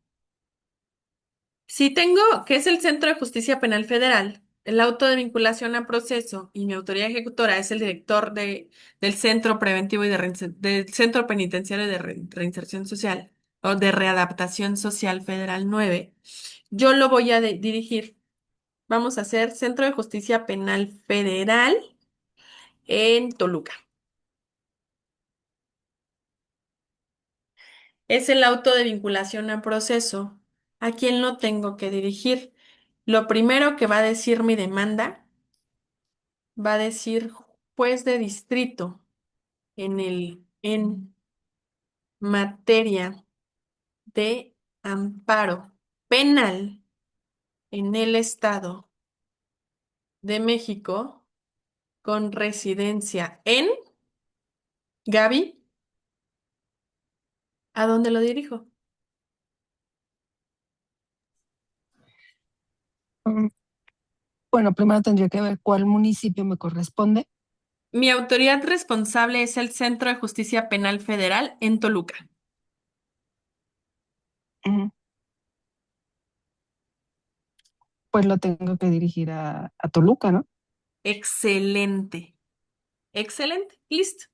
Si tengo, que es el Centro de Justicia Penal Federal, el auto de vinculación a proceso y mi autoridad ejecutora es el director del Centro Preventivo y del Centro Penitenciario de Reinserción Social o de Readaptación Social Federal 9, yo lo voy a dirigir. Vamos a hacer Centro de Justicia Penal Federal en Toluca. Es el auto de vinculación a proceso. ¿A quién lo tengo que dirigir? Lo primero que va a decir mi demanda va a decir juez de distrito en materia de amparo penal en el Estado de México con residencia en Gaby, ¿a dónde lo dirijo? Mm, Bueno, primero tendría que ver cuál municipio me corresponde. Mi autoridad responsable es el Centro de Justicia Penal Federal en Toluca. Ujú. Pues lo tengo que dirigir a Toluca, ¿no? Excelente, excelente, listo.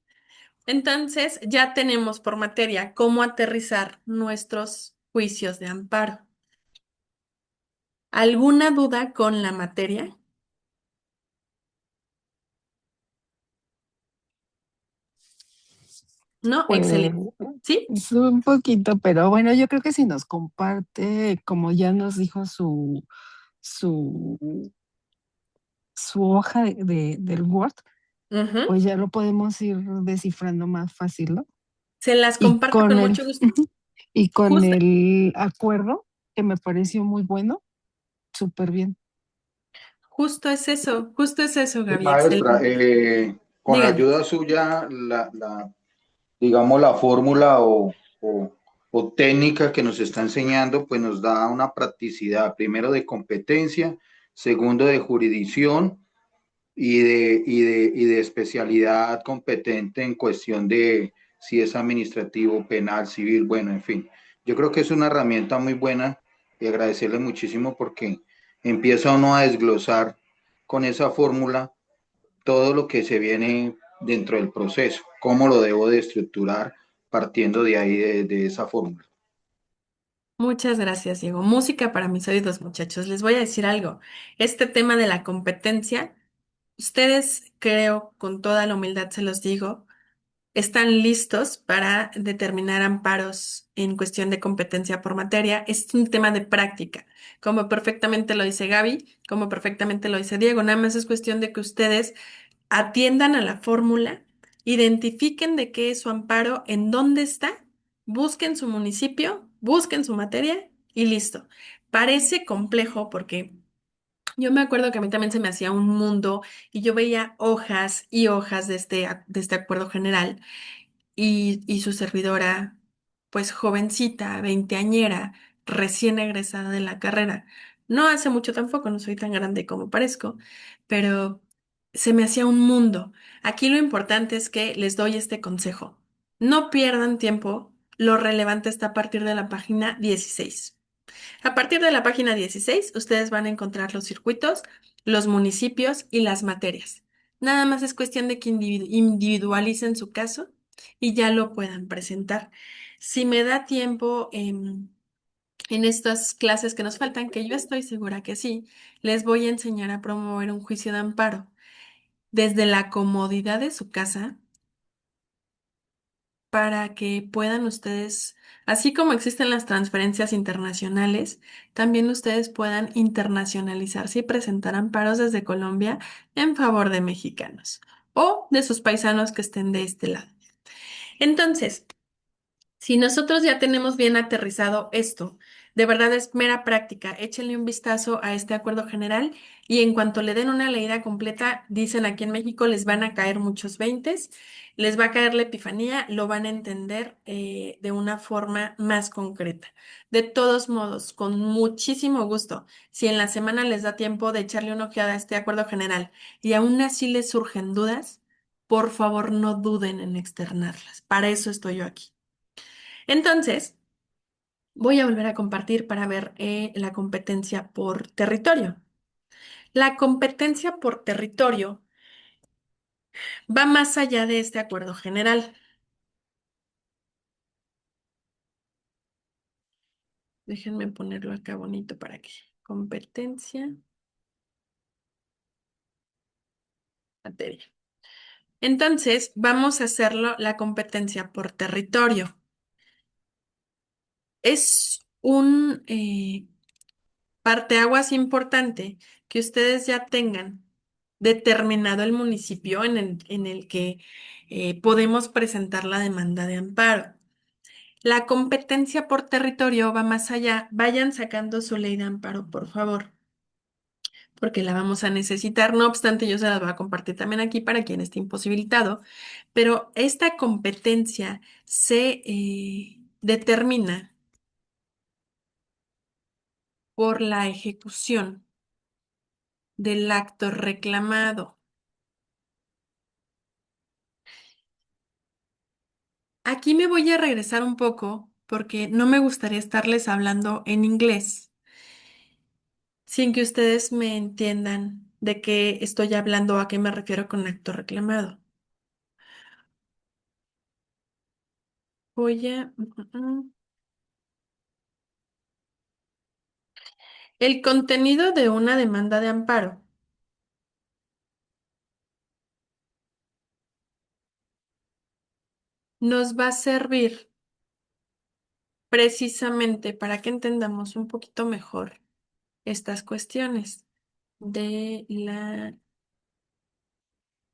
Entonces ya tenemos por materia cómo aterrizar nuestros juicios de amparo. ¿Alguna duda con la materia? No, Pues excelente. ¿Sí? es un poquito, pero bueno, yo creo que si nos comparte, como ya nos dijo su, su hoja del Word, Ujú. pues ya lo podemos ir descifrando más fácil, ¿no? Se las Y comparto con con el, mucho gusto. ujú, y con Justo, el acuerdo, que me pareció muy bueno, súper bien. justo es eso, Gaby, Maestra, excelente. con la Dígame. ayuda suya, digamos, la fórmula o técnica que nos está enseñando, pues nos da una practicidad, primero de competencia, segundo de jurisdicción y de especialidad competente en cuestión de si es administrativo, penal, civil, bueno, en fin. Yo creo que es una herramienta muy buena y agradecerle muchísimo porque empieza uno a desglosar con esa fórmula todo lo que se viene dentro del proceso, cómo lo debo de estructurar partiendo de ahí, de esa fórmula. Muchas gracias, Diego. Música para mis oídos, muchachos. Les voy a decir algo. Este tema de la competencia, ustedes, creo, con toda la humildad se los digo, están listos para determinar amparos en cuestión de competencia por materia. Es un tema de práctica, como perfectamente lo dice Gaby, como perfectamente lo dice Diego. Nada más es cuestión de que ustedes atiendan a la fórmula, identifiquen de qué es su amparo, en dónde está, busquen su municipio, busquen su materia y listo. Parece complejo porque yo me acuerdo que a mí también se me hacía un mundo y yo veía hojas y hojas de este acuerdo general y su servidora, pues jovencita, veinteañera, recién egresada de la carrera. No hace mucho tampoco, no soy tan grande como parezco, pero se me hacía un mundo. Aquí lo importante es que les doy este consejo. No pierdan tiempo, lo relevante está a partir de la página 16. A partir de la página 16, ustedes van a encontrar los circuitos, los municipios y las materias. Nada más es cuestión de que individualicen su caso y ya lo puedan presentar. Si me da tiempo en estas clases que nos faltan, que yo estoy segura que sí, les voy a enseñar a promover un juicio de amparo desde la comodidad de su casa para que puedan ustedes, así como existen las transferencias internacionales, también ustedes puedan internacionalizarse y presentar amparos desde Colombia en favor de mexicanos o de sus paisanos que estén de este lado. Entonces, si nosotros ya tenemos bien aterrizado esto, de verdad es mera práctica, échenle un vistazo a este acuerdo general y en cuanto le den una leída completa, dicen aquí en México, les van a caer muchos veintes, les va a caer la epifanía, lo van a entender de una forma más concreta. De todos modos, con muchísimo gusto, si en la semana les da tiempo de echarle una ojeada a este acuerdo general y aún así les surgen dudas, por favor no duden en externarlas. Para eso estoy yo aquí. Entonces, voy a volver a compartir para ver la competencia por territorio. La competencia por territorio va más allá de este acuerdo general. Déjenme ponerlo acá bonito para que competencia, materia. Entonces, vamos a hacerlo la competencia por territorio. Es un parteaguas importante que ustedes ya tengan determinado el municipio en el que podemos presentar la demanda de amparo. La competencia por territorio va más allá. Vayan sacando su ley de amparo, por favor. porque la vamos a necesitar. No obstante, yo se las voy a compartir también aquí para quien esté imposibilitado, pero esta competencia se determina por la ejecución del acto reclamado. Aquí me voy a regresar un poco porque no me gustaría estarles hablando en inglés sin que ustedes me entiendan de qué estoy hablando o a qué me refiero con acto reclamado. Voy a... El contenido de una demanda de amparo nos va a servir precisamente para que entendamos un poquito mejor estas cuestiones de la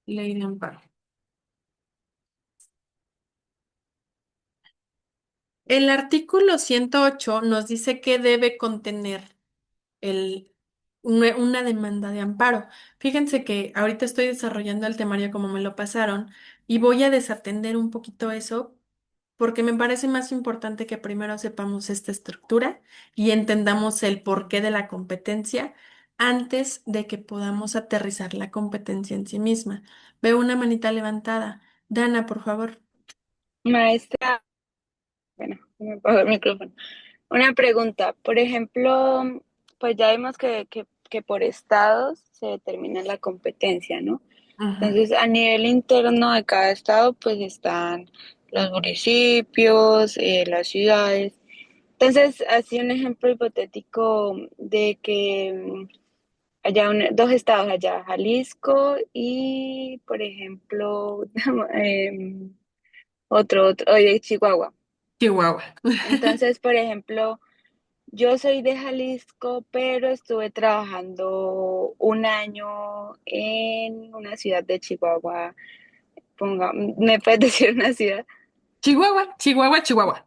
ley de amparo. El artículo 108 nos dice que debe contener el, una demanda de amparo. Fíjense que ahorita estoy desarrollando el temario como me lo pasaron y voy a desatender un poquito eso porque me parece más importante que primero sepamos esta estructura y entendamos el porqué de la competencia antes de que podamos aterrizar la competencia en sí misma. Veo una manita levantada. Dana, por favor. Maestra, bueno, se me apagó el micrófono. Una pregunta, por ejemplo, pues ya vimos que por estados se determina la competencia, ¿no? Ujú. Entonces, a nivel interno de cada estado, pues están los municipios, las ciudades. Entonces, así un ejemplo hipotético de que haya dos estados allá, Jalisco y, por ejemplo, oye, Chihuahua. Chihuahua. Entonces, por ejemplo, yo soy de Jalisco, pero estuve trabajando un año en una ciudad de Chihuahua. ¿Me puedes decir una ciudad? Chihuahua, Chihuahua, Chihuahua.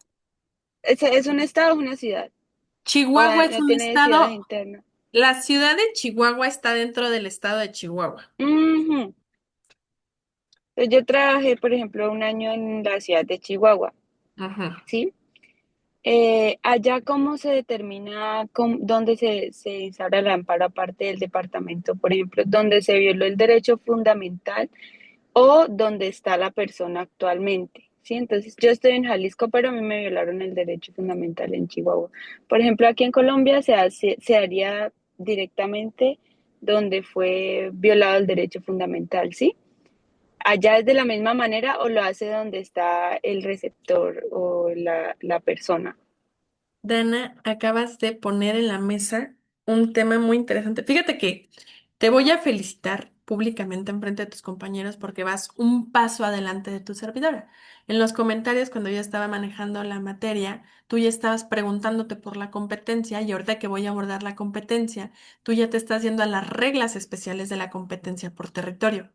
¿Es un estado o una ciudad? ¿O Chihuahua es no un tiene ciudades estado, internas? la ciudad de Chihuahua está dentro del estado de Chihuahua. Ujú. Entonces, yo trabajé, por ejemplo, un año en la ciudad de Chihuahua, Ujú. ¿sí? Allá, ¿cómo se determina dónde se instaura el amparo aparte del departamento? Por ejemplo, donde se violó el derecho fundamental o donde está la persona actualmente, ¿sí? Entonces, yo estoy en Jalisco, pero a mí me violaron el derecho fundamental en Chihuahua. Por ejemplo, aquí en Colombia se haría directamente donde fue violado el derecho fundamental, ¿sí? ¿Allá es de la misma manera o lo hace donde está el receptor o la persona? Dana, acabas de poner en la mesa un tema muy interesante. Fíjate que te voy a felicitar públicamente en frente de tus compañeros porque vas un paso adelante de tu servidora. En los comentarios, cuando yo estaba manejando la materia, tú ya estabas preguntándote por la competencia y ahorita que voy a abordar la competencia, tú ya te estás yendo a las reglas especiales de la competencia por territorio.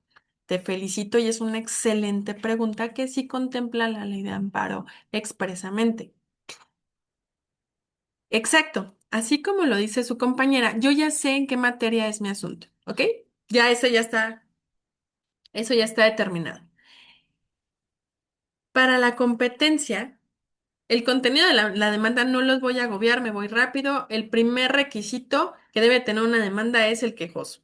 Te felicito y es una excelente pregunta que sí contempla la ley de amparo expresamente. Exacto, así como lo dice su compañera, yo ya sé en qué materia es mi asunto, ¿ok? Ya eso ya está determinado. Para la competencia, el contenido de la demanda no los voy a agobiar, me voy rápido. El primer requisito que debe tener una demanda es el quejoso.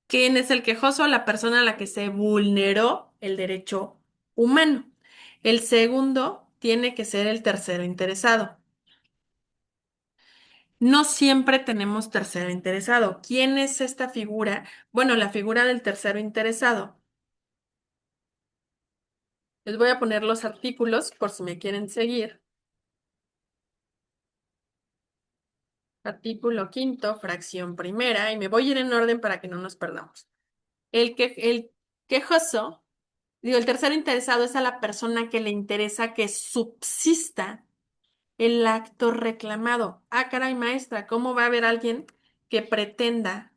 ¿Quién es el quejoso? La persona a la que se vulneró el derecho humano. El segundo tiene que ser el tercero interesado. No siempre tenemos tercero interesado. ¿Quién es esta figura? Bueno, la figura del tercero interesado. Les voy a poner los artículos por si me quieren seguir. Artículo quinto, fracción primera, y me voy a ir en orden para que no nos perdamos. El quejoso, digo, el tercero interesado es a la persona que le interesa que subsista el acto reclamado. Ah, caray, maestra, ¿cómo va a haber alguien que pretenda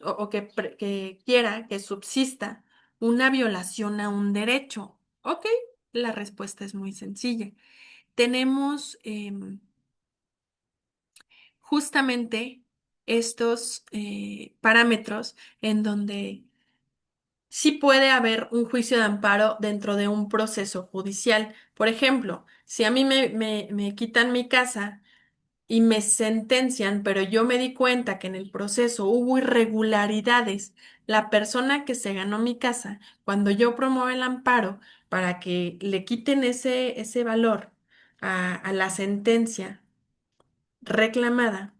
o que quiera que subsista una violación a un derecho? Ok, la respuesta es muy sencilla. Tenemos justamente estos parámetros en donde sí puede haber un juicio de amparo dentro de un proceso judicial. Por ejemplo, si a mí me quitan mi casa y me sentencian, pero yo me di cuenta que en el proceso hubo irregularidades, la persona que se ganó mi casa, cuando yo promuevo el amparo para que le quiten ese valor a la sentencia reclamada,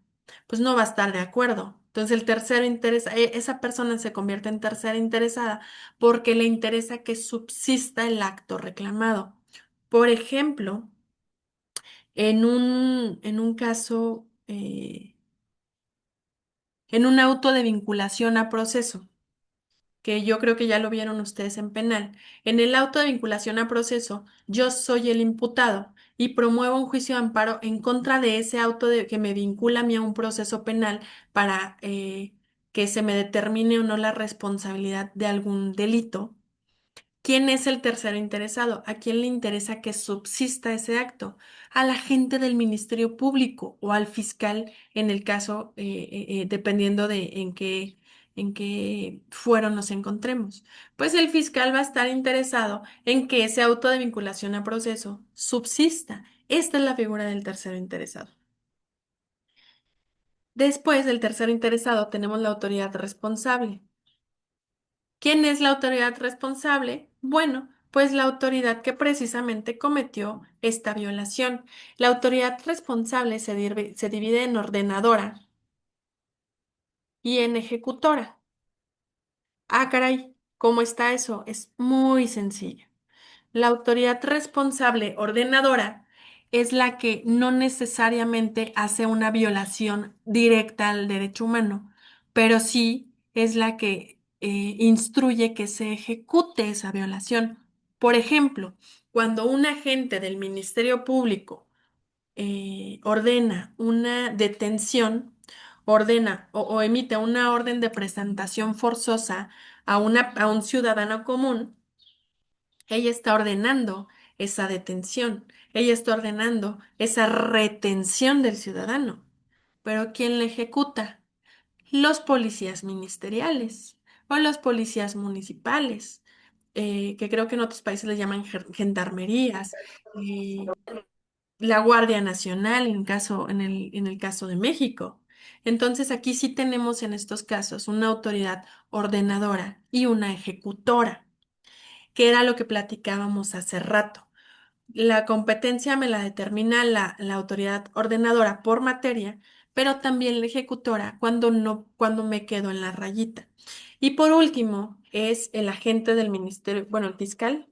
pues no va a estar de acuerdo. Entonces el tercero interesa, esa persona se convierte en tercera interesada porque le interesa que subsista el acto reclamado. Por ejemplo, en un caso, en un auto de vinculación a proceso, que yo creo que ya lo vieron ustedes en penal. En el auto de vinculación a proceso, yo soy el imputado y promuevo un juicio de amparo en contra de ese auto que me vincula a mí a un proceso penal para que se me determine o no la responsabilidad de algún delito. ¿Quién es el tercero interesado? ¿A quién le interesa que subsista ese acto? A la gente del Ministerio Público o al fiscal en el caso, dependiendo de en qué fuero nos encontremos. Pues el fiscal va a estar interesado en que ese auto de vinculación a proceso subsista. Esta es la figura del tercero interesado. Después del tercero interesado tenemos la autoridad responsable. ¿Quién es la autoridad responsable? Bueno, pues la autoridad que precisamente cometió esta violación. La autoridad responsable se divide en ordenadora y en ejecutora. Ah, caray, ¿cómo está eso? Es muy sencillo. La autoridad responsable ordenadora es la que no necesariamente hace una violación directa al derecho humano, pero sí es la que instruye que se ejecute esa violación. Por ejemplo, cuando un agente del Ministerio Público ordena una detención, ordena o emite una orden de presentación forzosa a un ciudadano común, ella está ordenando esa detención, ella está ordenando esa retención del ciudadano. Pero ¿quién la ejecuta? Los policías ministeriales o los policías municipales, que creo que en otros países les llaman gendarmerías, eh, la Guardia Nacional en el caso de México. Entonces aquí sí tenemos en estos casos una autoridad ordenadora y una ejecutora, que era lo que platicábamos hace rato. La competencia me la determina la autoridad ordenadora por materia, pero también la ejecutora cuando no, cuando me quedo en la rayita. Y por último, es el agente del ministerio, bueno, el fiscal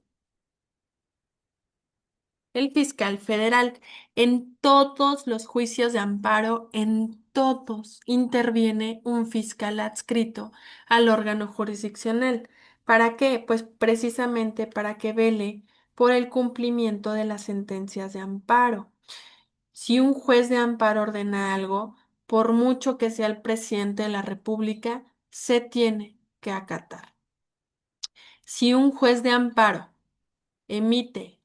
federal. En todos los juicios de amparo, en todos, interviene un fiscal adscrito al órgano jurisdiccional. ¿Para qué? Pues precisamente para que vele por el cumplimiento de las sentencias de amparo. Si un juez de amparo ordena algo, por mucho que sea el presidente de la República, se tiene que acatar. Si un juez de amparo emite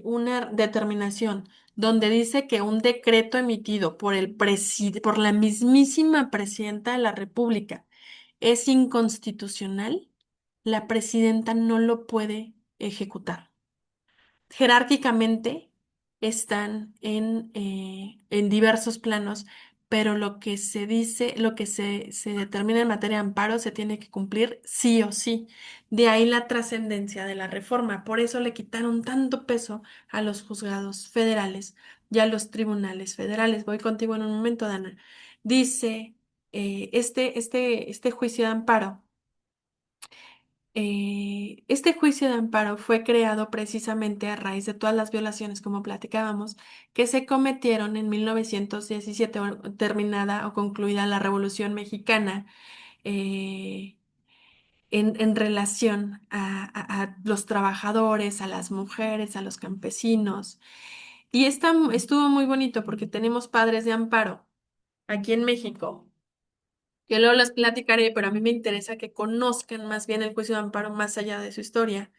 una determinación donde dice que un decreto emitido por la mismísima presidenta de la República es inconstitucional, la presidenta no lo puede ejecutar. Jerárquicamente están en diversos planos, pero lo que se dice, lo que se determina en materia de amparo se tiene que cumplir sí o sí. De ahí la trascendencia de la reforma. Por eso le quitaron tanto peso a los juzgados federales y a los tribunales federales. Voy contigo en un momento, Dana. Dice, este juicio de amparo. Este juicio de amparo fue creado precisamente a raíz de todas las violaciones, como platicábamos, que se cometieron en 1917, terminada o concluida la Revolución Mexicana, eh, en relación a los trabajadores, a las mujeres, a los campesinos. Y estuvo muy bonito porque tenemos padres de amparo aquí en México. Yo luego les platicaré, pero a mí me interesa que conozcan más bien el juicio de amparo más allá de su historia.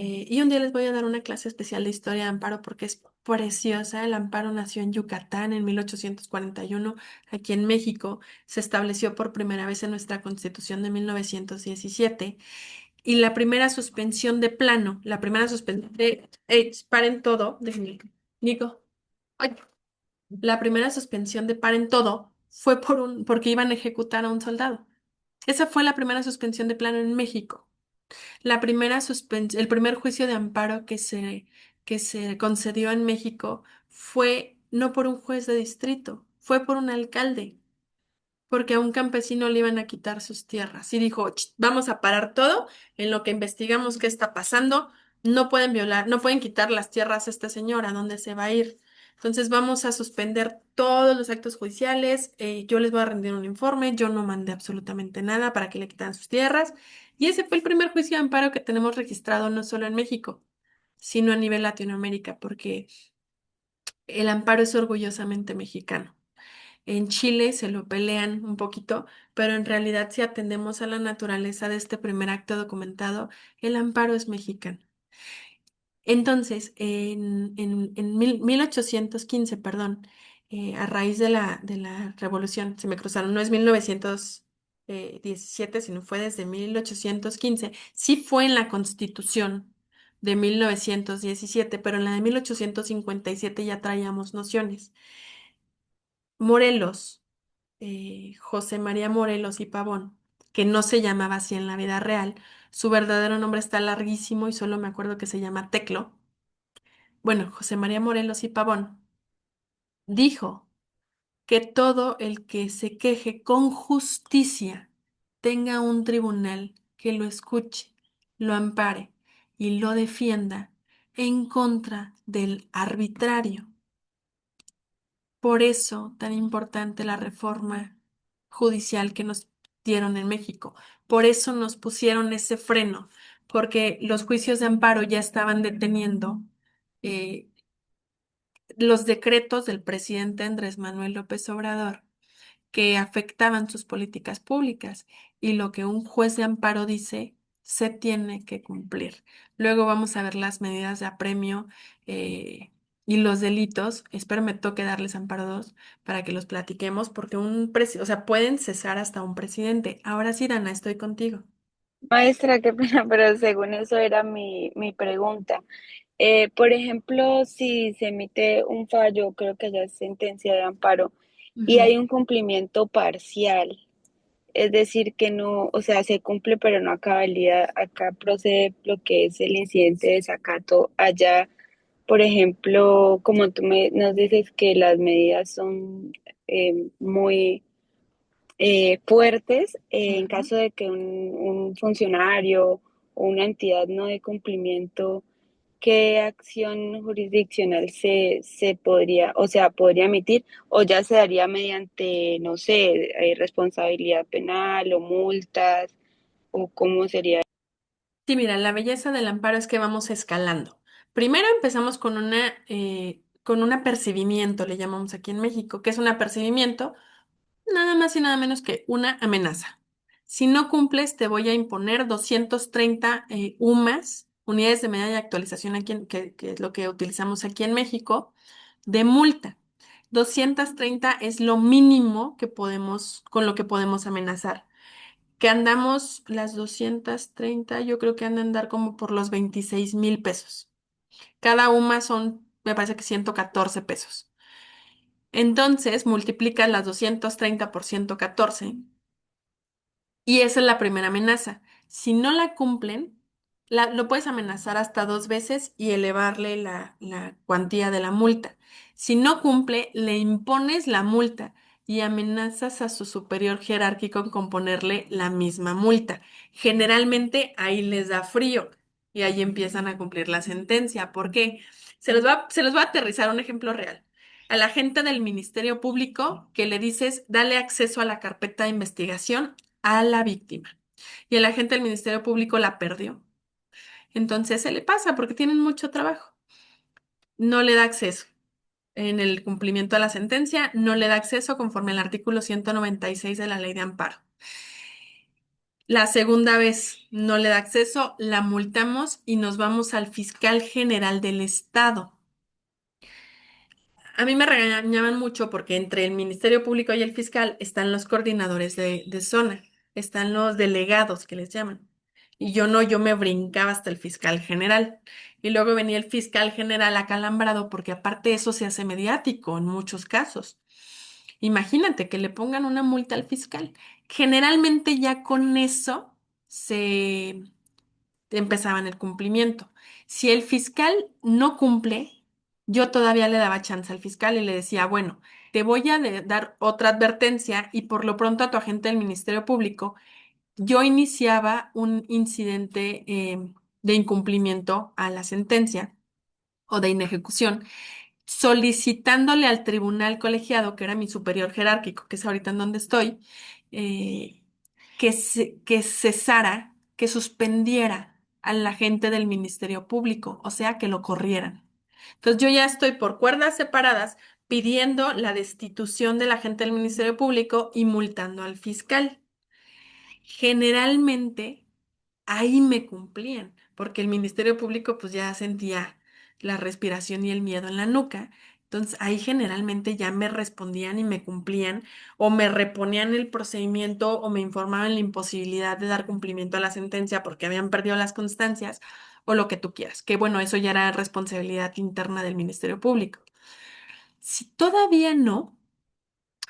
Y un día les voy a dar una clase especial de historia de Amparo porque es preciosa. El Amparo nació en Yucatán en 1841, aquí en México. Se estableció por primera vez en nuestra Constitución de 1917. Y la primera suspensión de plano, la primera suspensión de... paren todo, déjenme. Nico. Ay. La primera suspensión de paren todo fue porque iban a ejecutar a un soldado. Esa fue la primera suspensión de plano en México. El primer juicio de amparo que se concedió en México fue no por un juez de distrito, fue por un alcalde, porque a un campesino le iban a quitar sus tierras. Y dijo: "Ch, vamos a parar todo en lo que investigamos qué está pasando. No pueden violar, no pueden quitar las tierras a esta señora, ¿a dónde se va a ir? Entonces vamos a suspender todos los actos judiciales. Yo les voy a rendir un informe. Yo no mandé absolutamente nada para que le quitaran sus tierras". Y ese fue el primer juicio de amparo que tenemos registrado no solo en México, sino a nivel Latinoamérica, porque el amparo es orgullosamente mexicano. En Chile se lo pelean un poquito, pero en realidad si atendemos a la naturaleza de este primer acto documentado, el amparo es mexicano. Entonces, en 1815, perdón, a raíz de la revolución, se me cruzaron, no es 1917, sino fue desde 1815, sí fue en la Constitución de 1917, pero en la de 1857 ya traíamos nociones. Morelos, José María Morelos y Pavón, que no se llamaba así en la vida real. Su verdadero nombre está larguísimo y solo me acuerdo que se llama Teclo. Bueno, José María Morelos y Pavón dijo que todo el que se queje con justicia tenga un tribunal que lo escuche, lo ampare y lo defienda en contra del arbitrario. Por eso tan importante la reforma judicial que nos dieron en México. Por eso nos pusieron ese freno, porque los juicios de amparo ya estaban deteniendo eh, los decretos del presidente Andrés Manuel López Obrador que afectaban sus políticas públicas, y lo que un juez de amparo dice se tiene que cumplir. Luego vamos a ver las medidas de apremio y los delitos. Espero me toque darles amparo 2 para que los platiquemos, porque o sea, pueden cesar hasta un presidente. Ahora sí, Dana, estoy contigo. Maestra, qué pena, pero según eso era mi pregunta. Por ejemplo, si se emite un fallo, creo que ya es sentencia de amparo, y Ujú. hay un cumplimiento parcial, es decir, que no, o sea, se cumple pero no a cabalidad, acá procede lo que es el incidente de desacato. Allá, por ejemplo, como nos dices que las medidas son muy fuertes, en Ujú. caso de que un funcionario o una entidad no dé cumplimiento, ¿qué acción jurisdiccional se podría, o sea, podría emitir, o ya se daría mediante, no sé, responsabilidad penal o multas, o cómo sería? Sí, mira, la belleza del amparo es que vamos escalando. Primero empezamos con un apercibimiento, le llamamos aquí en México. ¿Qué es un apercibimiento? Nada más y nada menos que una amenaza. Si no cumples, te voy a imponer 230 UMAS, unidades de medida de actualización, que es lo que utilizamos aquí en México, de multa. 230 es lo mínimo que con lo que podemos amenazar. Que andamos las 230, yo creo que han de andar como por los 26,000 pesos. Cada UMA son, me parece que 114 pesos. Entonces, multiplica las 230 por 114 y esa es la primera amenaza. Si no la cumplen, lo puedes amenazar hasta 2 veces y elevarle la cuantía de la multa. Si no cumple, le impones la multa y amenazas a su superior jerárquico con ponerle la misma multa. Generalmente ahí les da frío y ahí empiezan a cumplir la sentencia. ¿Por qué? Se los va a aterrizar un ejemplo real. A la gente del Ministerio Público que le dices, dale acceso a la carpeta de investigación a la víctima. Y el agente del Ministerio Público la perdió. Entonces se le pasa porque tienen mucho trabajo. No le da acceso. En el cumplimiento de la sentencia, no le da acceso conforme al artículo 196 de la Ley de Amparo. La segunda vez no le da acceso, la multamos y nos vamos al fiscal general del estado. A mí me regañaban mucho porque entre el Ministerio Público y el fiscal están los coordinadores de zona, están los delegados que les llaman. Y yo no, yo me brincaba hasta el fiscal general. Y luego venía el fiscal general acalambrado porque aparte eso se hace mediático en muchos casos. Imagínate que le pongan una multa al fiscal. Generalmente ya con eso se empezaban el cumplimiento. Si el fiscal no cumple, yo todavía le daba chance al fiscal y le decía, bueno, te voy a dar otra advertencia y por lo pronto a tu agente del Ministerio Público, yo iniciaba un incidente de incumplimiento a la sentencia o de inejecución, solicitándole al tribunal colegiado, que era mi superior jerárquico, que es ahorita en donde estoy, eh, que cesara, que suspendiera al agente del Ministerio Público, o sea, que lo corrieran. Entonces yo ya estoy por cuerdas separadas pidiendo la destitución del agente del Ministerio Público y multando al fiscal. Generalmente ahí me cumplían, porque el Ministerio Público pues ya sentía la respiración y el miedo en la nuca. Entonces ahí generalmente ya me respondían y me cumplían o me reponían el procedimiento o me informaban la imposibilidad de dar cumplimiento a la sentencia porque habían perdido las constancias o lo que tú quieras, que bueno, eso ya era responsabilidad interna del Ministerio Público. Si todavía no,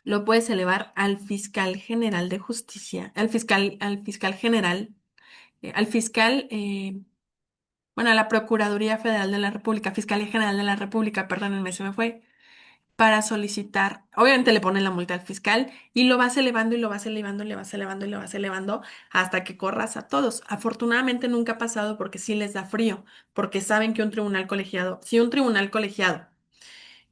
lo puedes elevar al fiscal general de justicia, al fiscal general, al fiscal bueno, a la Procuraduría Federal de la República, Fiscalía General de la República, perdónenme, se me fue, para solicitar, obviamente le ponen la multa al fiscal y lo vas elevando y lo vas elevando y le vas elevando y lo vas elevando hasta que corras a todos. Afortunadamente nunca ha pasado porque sí les da frío, porque saben que un tribunal colegiado, si un tribunal colegiado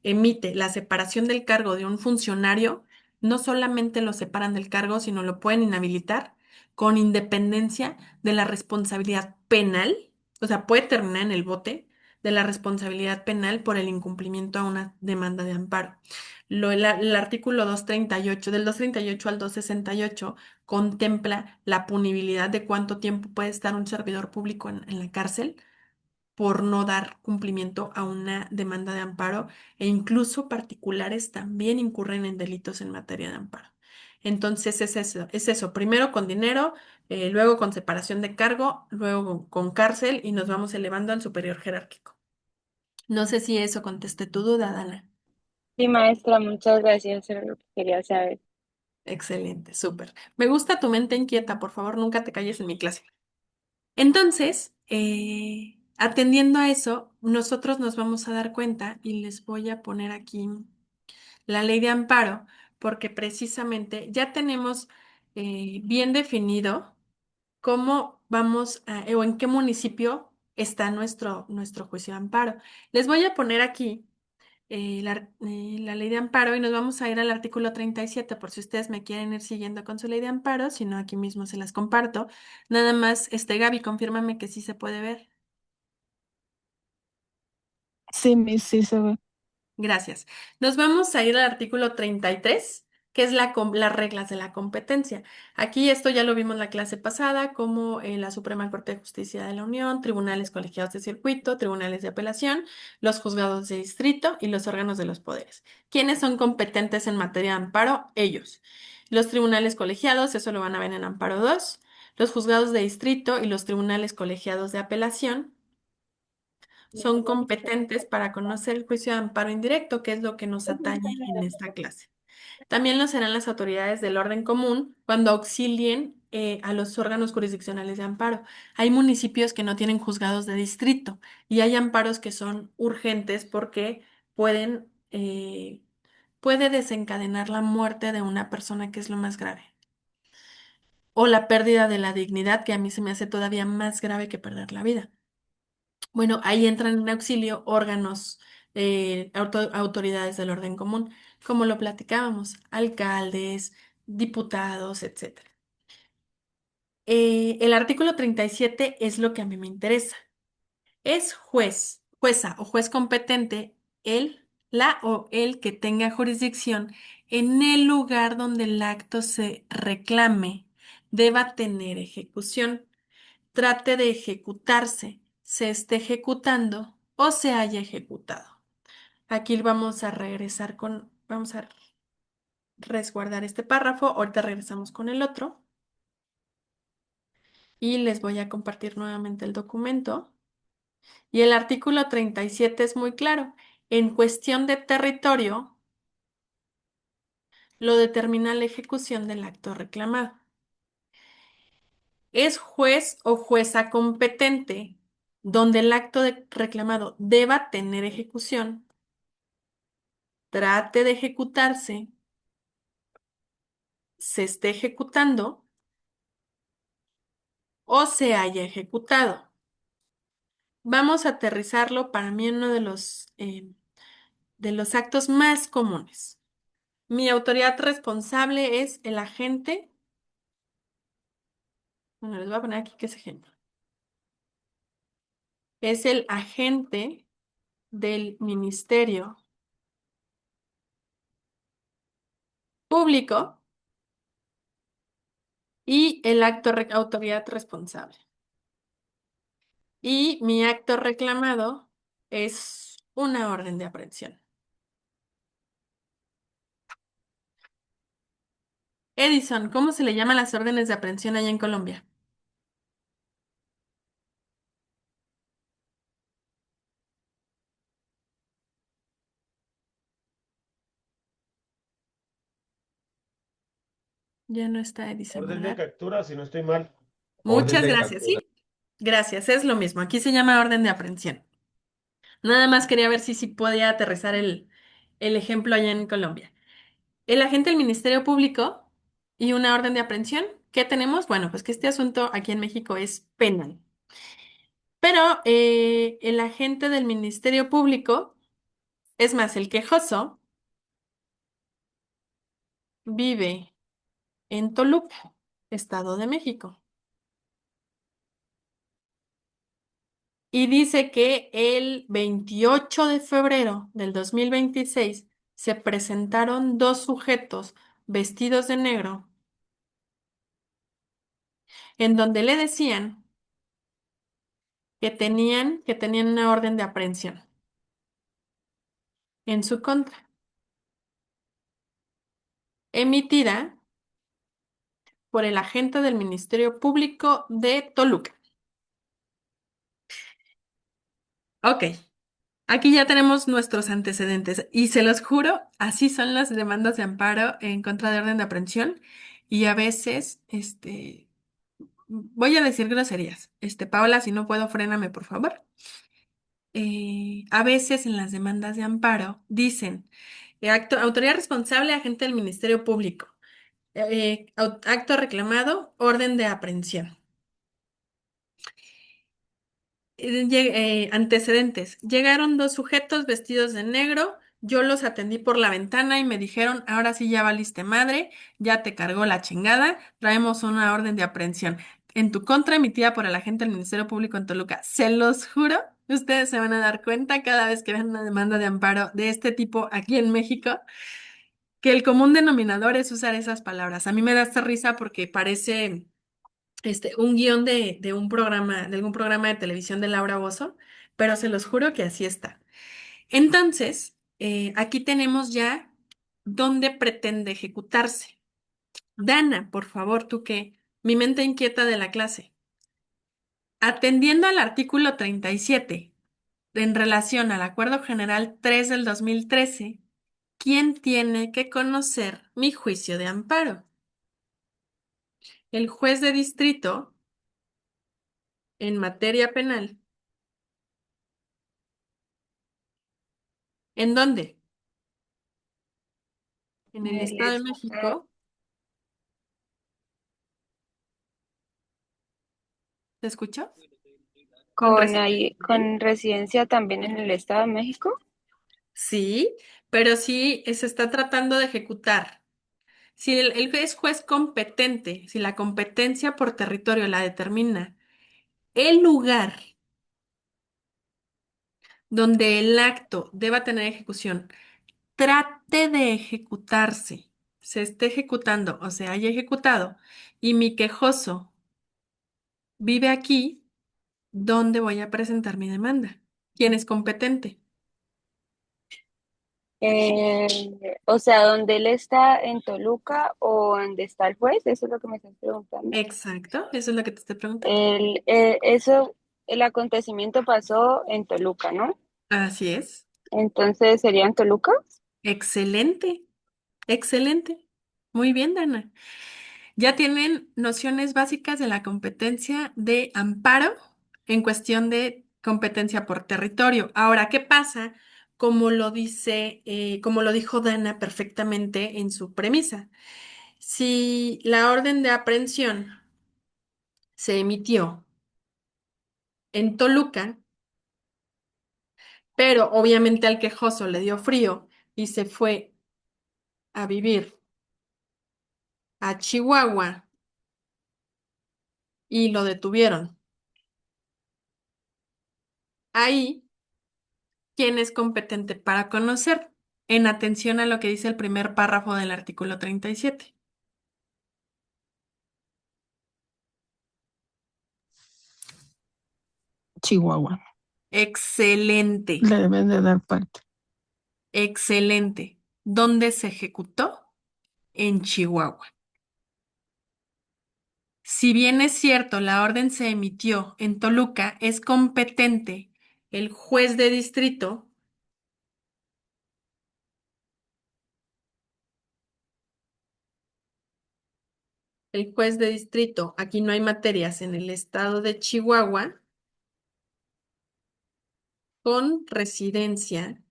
emite la separación del cargo de un funcionario, no solamente lo separan del cargo, sino lo pueden inhabilitar con independencia de la responsabilidad penal, o sea, puede terminar en el bote de la responsabilidad penal por el incumplimiento a una demanda de amparo. El artículo 238, del 238 al 268, contempla la punibilidad de cuánto tiempo puede estar un servidor público en la cárcel por no dar cumplimiento a una demanda de amparo e incluso particulares también incurren en delitos en materia de amparo. Entonces es eso, primero con dinero, luego con separación de cargo, luego con cárcel y nos vamos elevando al superior jerárquico. No sé si eso conteste tu duda, Dana. Sí, maestra, muchas gracias. Era lo que quería saber. Excelente, súper. Me gusta tu mente inquieta, por favor, nunca te calles en mi clase. Entonces, atendiendo a eso, nosotros nos vamos a dar cuenta y les voy a poner aquí la ley de amparo, porque precisamente ya tenemos bien definido cómo vamos o en qué municipio está nuestro juicio de amparo. Les voy a poner aquí la ley de amparo y nos vamos a ir al artículo 37 por si ustedes me quieren ir siguiendo con su ley de amparo, si no aquí mismo se las comparto. Nada más, Gaby, confírmame que sí se puede ver. Sí, sí se ve. Gracias. Nos vamos a ir al artículo 33, que es las reglas de la competencia. Aquí esto ya lo vimos la clase pasada, como la Suprema Corte de Justicia de la Unión, tribunales colegiados de circuito, tribunales de apelación, los juzgados de distrito y los órganos de los poderes. ¿Quiénes son competentes en materia de amparo? Ellos. Los tribunales colegiados, eso lo van a ver en Amparo 2, los juzgados de distrito y los tribunales colegiados de apelación son competentes para conocer el juicio de amparo indirecto, que es lo que nos atañe en esta clase. También lo serán las autoridades del orden común cuando auxilien a los órganos jurisdiccionales de amparo. Hay municipios que no tienen juzgados de distrito y hay amparos que son urgentes porque puede desencadenar la muerte de una persona, que es lo más grave, o la pérdida de la dignidad, que a mí se me hace todavía más grave que perder la vida. Bueno, ahí entran en auxilio órganos, autoridades del orden común, como lo platicábamos, alcaldes, diputados, etcétera. El artículo 37 es lo que a mí me interesa. Es jueza o juez competente la o el que tenga jurisdicción en el lugar donde el acto se reclame, deba tener ejecución, trate de ejecutarse, se esté ejecutando o se haya ejecutado. Aquí vamos a vamos a resguardar este párrafo, ahorita regresamos con el otro y les voy a compartir nuevamente el documento. Y el artículo 37 es muy claro. En cuestión de territorio, lo determina la ejecución del acto reclamado. Es juez o jueza competente donde el reclamado deba tener ejecución, trate de ejecutarse, se esté ejecutando o se haya ejecutado. Vamos a aterrizarlo para mí en uno de los actos más comunes. Mi autoridad responsable es el agente. Bueno, les voy a poner aquí que es ejemplo. Es el agente del Ministerio Público y el autoridad responsable. Y mi acto reclamado es una orden de aprehensión. Edison, ¿cómo se le llama las órdenes de aprehensión allá en Colombia? Ya no está Edison, Orden de ¿verdad? captura, si no estoy mal. Orden Muchas de gracias, captura. sí. Gracias, es lo mismo. Aquí se llama orden de aprehensión. Nada más quería ver si podía aterrizar el ejemplo allá en Colombia. El agente del Ministerio Público y una orden de aprehensión. ¿Qué tenemos? Bueno, pues que este asunto aquí en México es penal. Pero el agente del Ministerio Público, es más, el quejoso, vive en Toluca, Estado de México. Y dice que el 28 de febrero del 2026 se presentaron dos sujetos vestidos de negro en donde le decían que tenían una orden de aprehensión en su contra, emitida por el agente del Ministerio Público de Toluca. Ok, aquí ya tenemos nuestros antecedentes y se los juro, así son las demandas de amparo en contra de orden de aprehensión y a veces, voy a decir groserías. Paola, si no puedo, fréname, por favor. A veces en las demandas de amparo dicen, autoridad responsable, agente del Ministerio Público. Acto reclamado, orden de aprehensión. Antecedentes. Llegaron dos sujetos vestidos de negro. Yo los atendí por la ventana y me dijeron, ahora sí ya valiste madre, ya te cargó la chingada, traemos una orden de aprehensión en tu contra emitida por el agente del Ministerio Público en Toluca. Se los juro, ustedes se van a dar cuenta cada vez que vean una demanda de amparo de este tipo aquí en México, que el común denominador es usar esas palabras. A mí me da esta risa porque parece un guión de un programa, de algún programa de televisión de Laura Bozzo, pero se los juro que así está. Entonces, aquí tenemos ya dónde pretende ejecutarse. Dana, por favor, tú que mi mente inquieta de la clase. Atendiendo al artículo 37 en relación al Acuerdo General 3 del 2013, ¿quién tiene que conocer mi juicio de amparo? El juez de distrito en materia penal. ¿En dónde? En el Estado de México. ¿Te escucho? ¿Con residencia ahí? Con residencia también en el Estado de México. Sí, pero sí se está tratando de ejecutar. Si el es juez competente, si la competencia por territorio la determina el lugar donde el acto deba tener ejecución, trate de ejecutarse, se esté ejecutando o se haya ejecutado y mi quejoso vive aquí, ¿dónde voy a presentar mi demanda? ¿Quién es competente? O sea, ¿dónde él está en Toluca o dónde está el juez? Eso es lo que me estás preguntando. Exacto, eso es lo que te estoy preguntando. El acontecimiento pasó en Toluca, ¿no? Así es. Entonces, ¿sería en Toluca? Excelente, excelente. Muy bien, Dana. Ya tienen nociones básicas de la competencia de amparo en cuestión de competencia por territorio. Ahora, ¿qué pasa? Como lo dice, como lo dijo Dana perfectamente en su premisa. Si la orden de aprehensión se emitió en Toluca, pero obviamente al quejoso le dio frío y se fue a vivir a Chihuahua y lo detuvieron. Ahí, ¿quién es competente para conocer? En atención a lo que dice el primer párrafo del artículo 37. Chihuahua. Excelente, Le deben de dar parte. excelente. ¿Dónde se ejecutó? En Chihuahua. Si bien es cierto, la orden se emitió en Toluca, es competente el juez de distrito. El juez de distrito, aquí no hay materias en el estado de Chihuahua, con residencia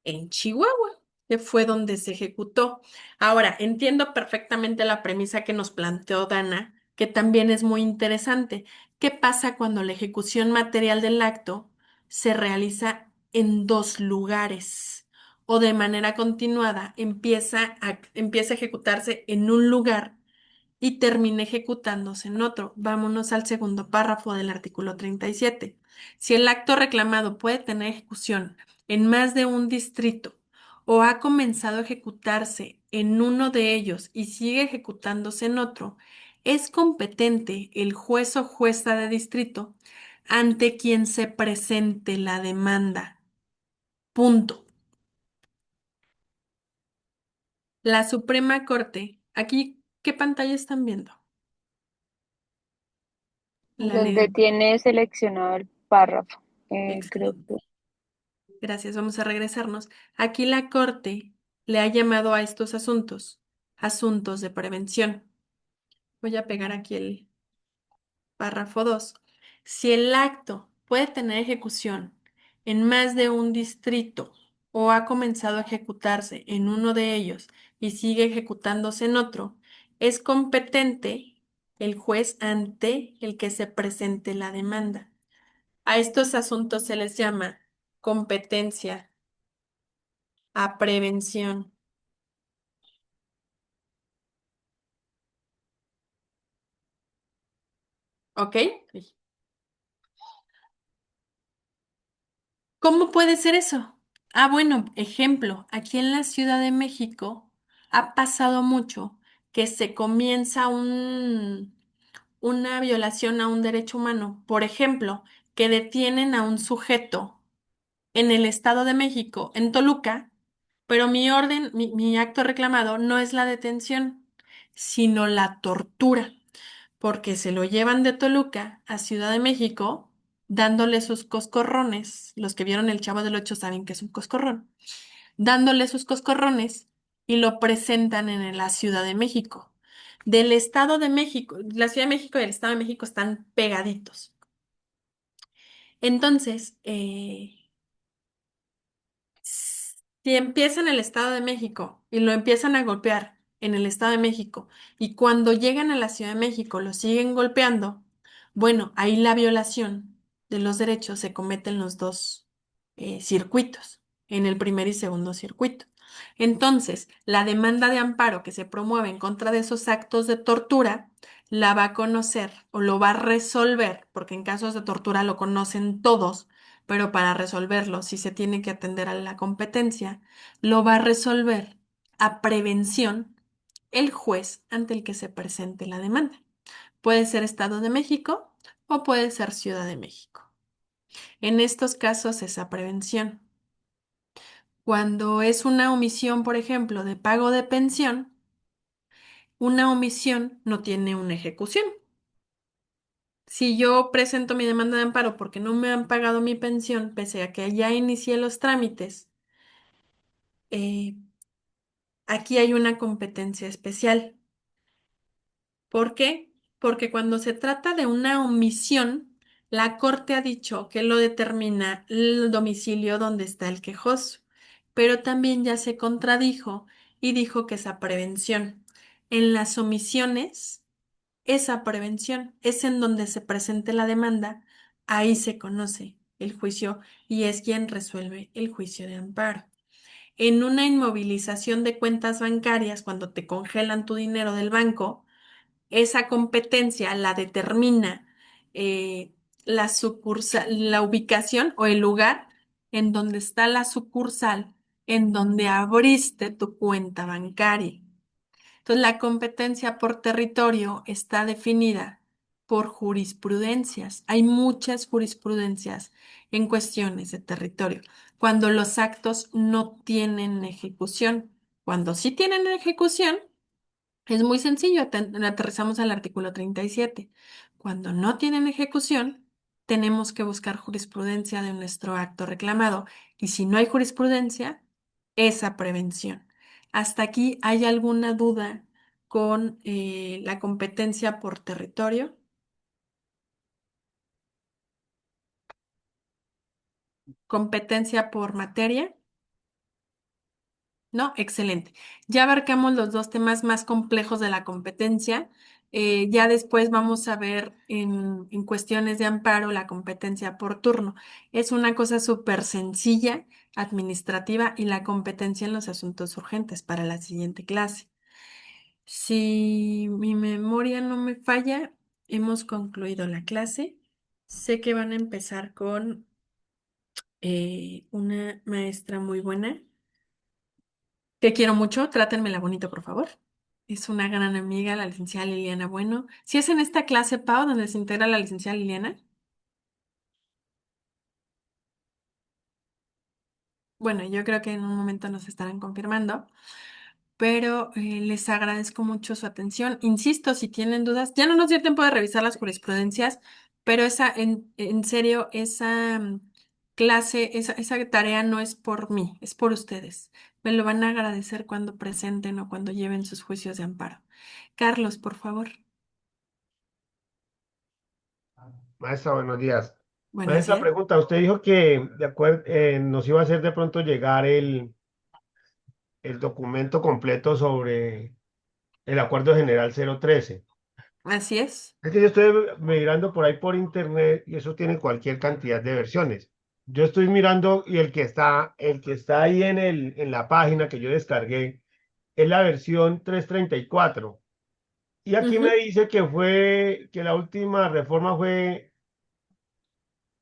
en Chihuahua, que fue donde se ejecutó. Ahora, entiendo perfectamente la premisa que nos planteó Dana, que también es muy interesante. ¿Qué pasa cuando la ejecución material del acto se realiza en dos lugares o de manera continuada empieza a ejecutarse en un lugar y termina ejecutándose en otro? Vámonos al segundo párrafo del artículo 37. Si el acto reclamado puede tener ejecución en más de un distrito o ha comenzado a ejecutarse en uno de ellos y sigue ejecutándose en otro, es competente el juez o jueza de distrito ante quien se presente la demanda. Punto. La Suprema Corte, aquí, ¿qué pantalla están viendo? La Donde negra. tiene seleccionado el párrafo. Creo Excelente. que Gracias, vamos a regresarnos. Aquí la Corte le ha llamado a estos asuntos asuntos de prevención. Voy a pegar aquí el párrafo 2. Si el acto puede tener ejecución en más de un distrito o ha comenzado a ejecutarse en uno de ellos y sigue ejecutándose en otro, es competente el juez ante el que se presente la demanda. A estos asuntos se les llama competencia a prevención. ¿Ok? ¿Cómo puede ser eso? Ah, bueno, ejemplo, aquí en la Ciudad de México ha pasado mucho que se comienza una violación a un derecho humano. Por ejemplo, que detienen a un sujeto en el Estado de México, en Toluca, pero mi orden, mi acto reclamado no es la detención, sino la tortura, porque se lo llevan de Toluca a Ciudad de México dándole sus coscorrones. Los que vieron El Chavo del Ocho saben que es un coscorrón. Dándole sus coscorrones y lo presentan en la Ciudad de México. Del Estado de México, la Ciudad de México y el Estado de México están pegaditos. Entonces, si empiezan en el Estado de México y lo empiezan a golpear en el Estado de México y cuando llegan a la Ciudad de México lo siguen golpeando, bueno, ahí la violación de los derechos se comete en los dos circuitos, en el primer y segundo circuito. Entonces, la demanda de amparo que se promueve en contra de esos actos de tortura la va a conocer o lo va a resolver, porque en casos de tortura lo conocen todos, pero para resolverlo, si se tiene que atender a la competencia, lo va a resolver a prevención el juez ante el que se presente la demanda. Puede ser Estado de México o puede ser Ciudad de México. En estos casos, esa prevención. Cuando es una omisión, por ejemplo, de pago de pensión, una omisión no tiene una ejecución. Si yo presento mi demanda de amparo porque no me han pagado mi pensión, pese a que ya inicié los trámites, eh, aquí hay una competencia especial. ¿Por qué? Porque cuando se trata de una omisión, la Corte ha dicho que lo determina el domicilio donde está el quejoso, pero también ya se contradijo y dijo que esa prevención. En las omisiones, esa prevención es en donde se presente la demanda, ahí se conoce el juicio y es quien resuelve el juicio de amparo. En una inmovilización de cuentas bancarias, cuando te congelan tu dinero del banco, esa competencia la determina la sucursal, la ubicación o el lugar en donde está la sucursal, en donde abriste tu cuenta bancaria. Entonces, la competencia por territorio está definida por jurisprudencias. Hay muchas jurisprudencias en cuestiones de territorio. Cuando los actos no tienen ejecución, cuando sí tienen ejecución, es muy sencillo, aterrizamos al artículo 37. Cuando no tienen ejecución, tenemos que buscar jurisprudencia de nuestro acto reclamado. Y si no hay jurisprudencia, esa prevención. ¿Hasta aquí hay alguna duda con la competencia por territorio? ¿Competencia por materia? ¿No? Excelente. Ya abarcamos los dos temas más complejos de la competencia. Ya después vamos a ver en cuestiones de amparo la competencia por turno. Es una cosa súper sencilla, administrativa y la competencia en los asuntos urgentes para la siguiente clase. Si mi memoria no me falla, hemos concluido la clase. Sé que van a empezar con una maestra muy buena que quiero mucho, trátenmela bonito, por favor. Es una gran amiga, la licenciada Liliana Bueno. Si es en esta clase, Pau, donde se integra la licenciada Liliana. Bueno, yo creo que en un momento nos estarán confirmando, pero les agradezco mucho su atención. Insisto, si tienen dudas, ya no nos dio tiempo de revisar las jurisprudencias, pero en serio, esa clase, esa tarea no es por mí, es por ustedes. Me lo van a agradecer cuando presenten o cuando lleven sus juicios de amparo. Carlos, por favor. Maestra, buenos días. Buenos Maestra, días. pregunta, usted dijo que de acuerdo, nos iba a hacer de pronto llegar el documento completo sobre el Acuerdo General 013. Así es. Es que yo estoy mirando por ahí por internet y eso tiene cualquier cantidad de versiones. Yo estoy mirando y el que está ahí en la página que yo descargué es la versión 334. Y aquí me Ujú. dice que la última reforma fue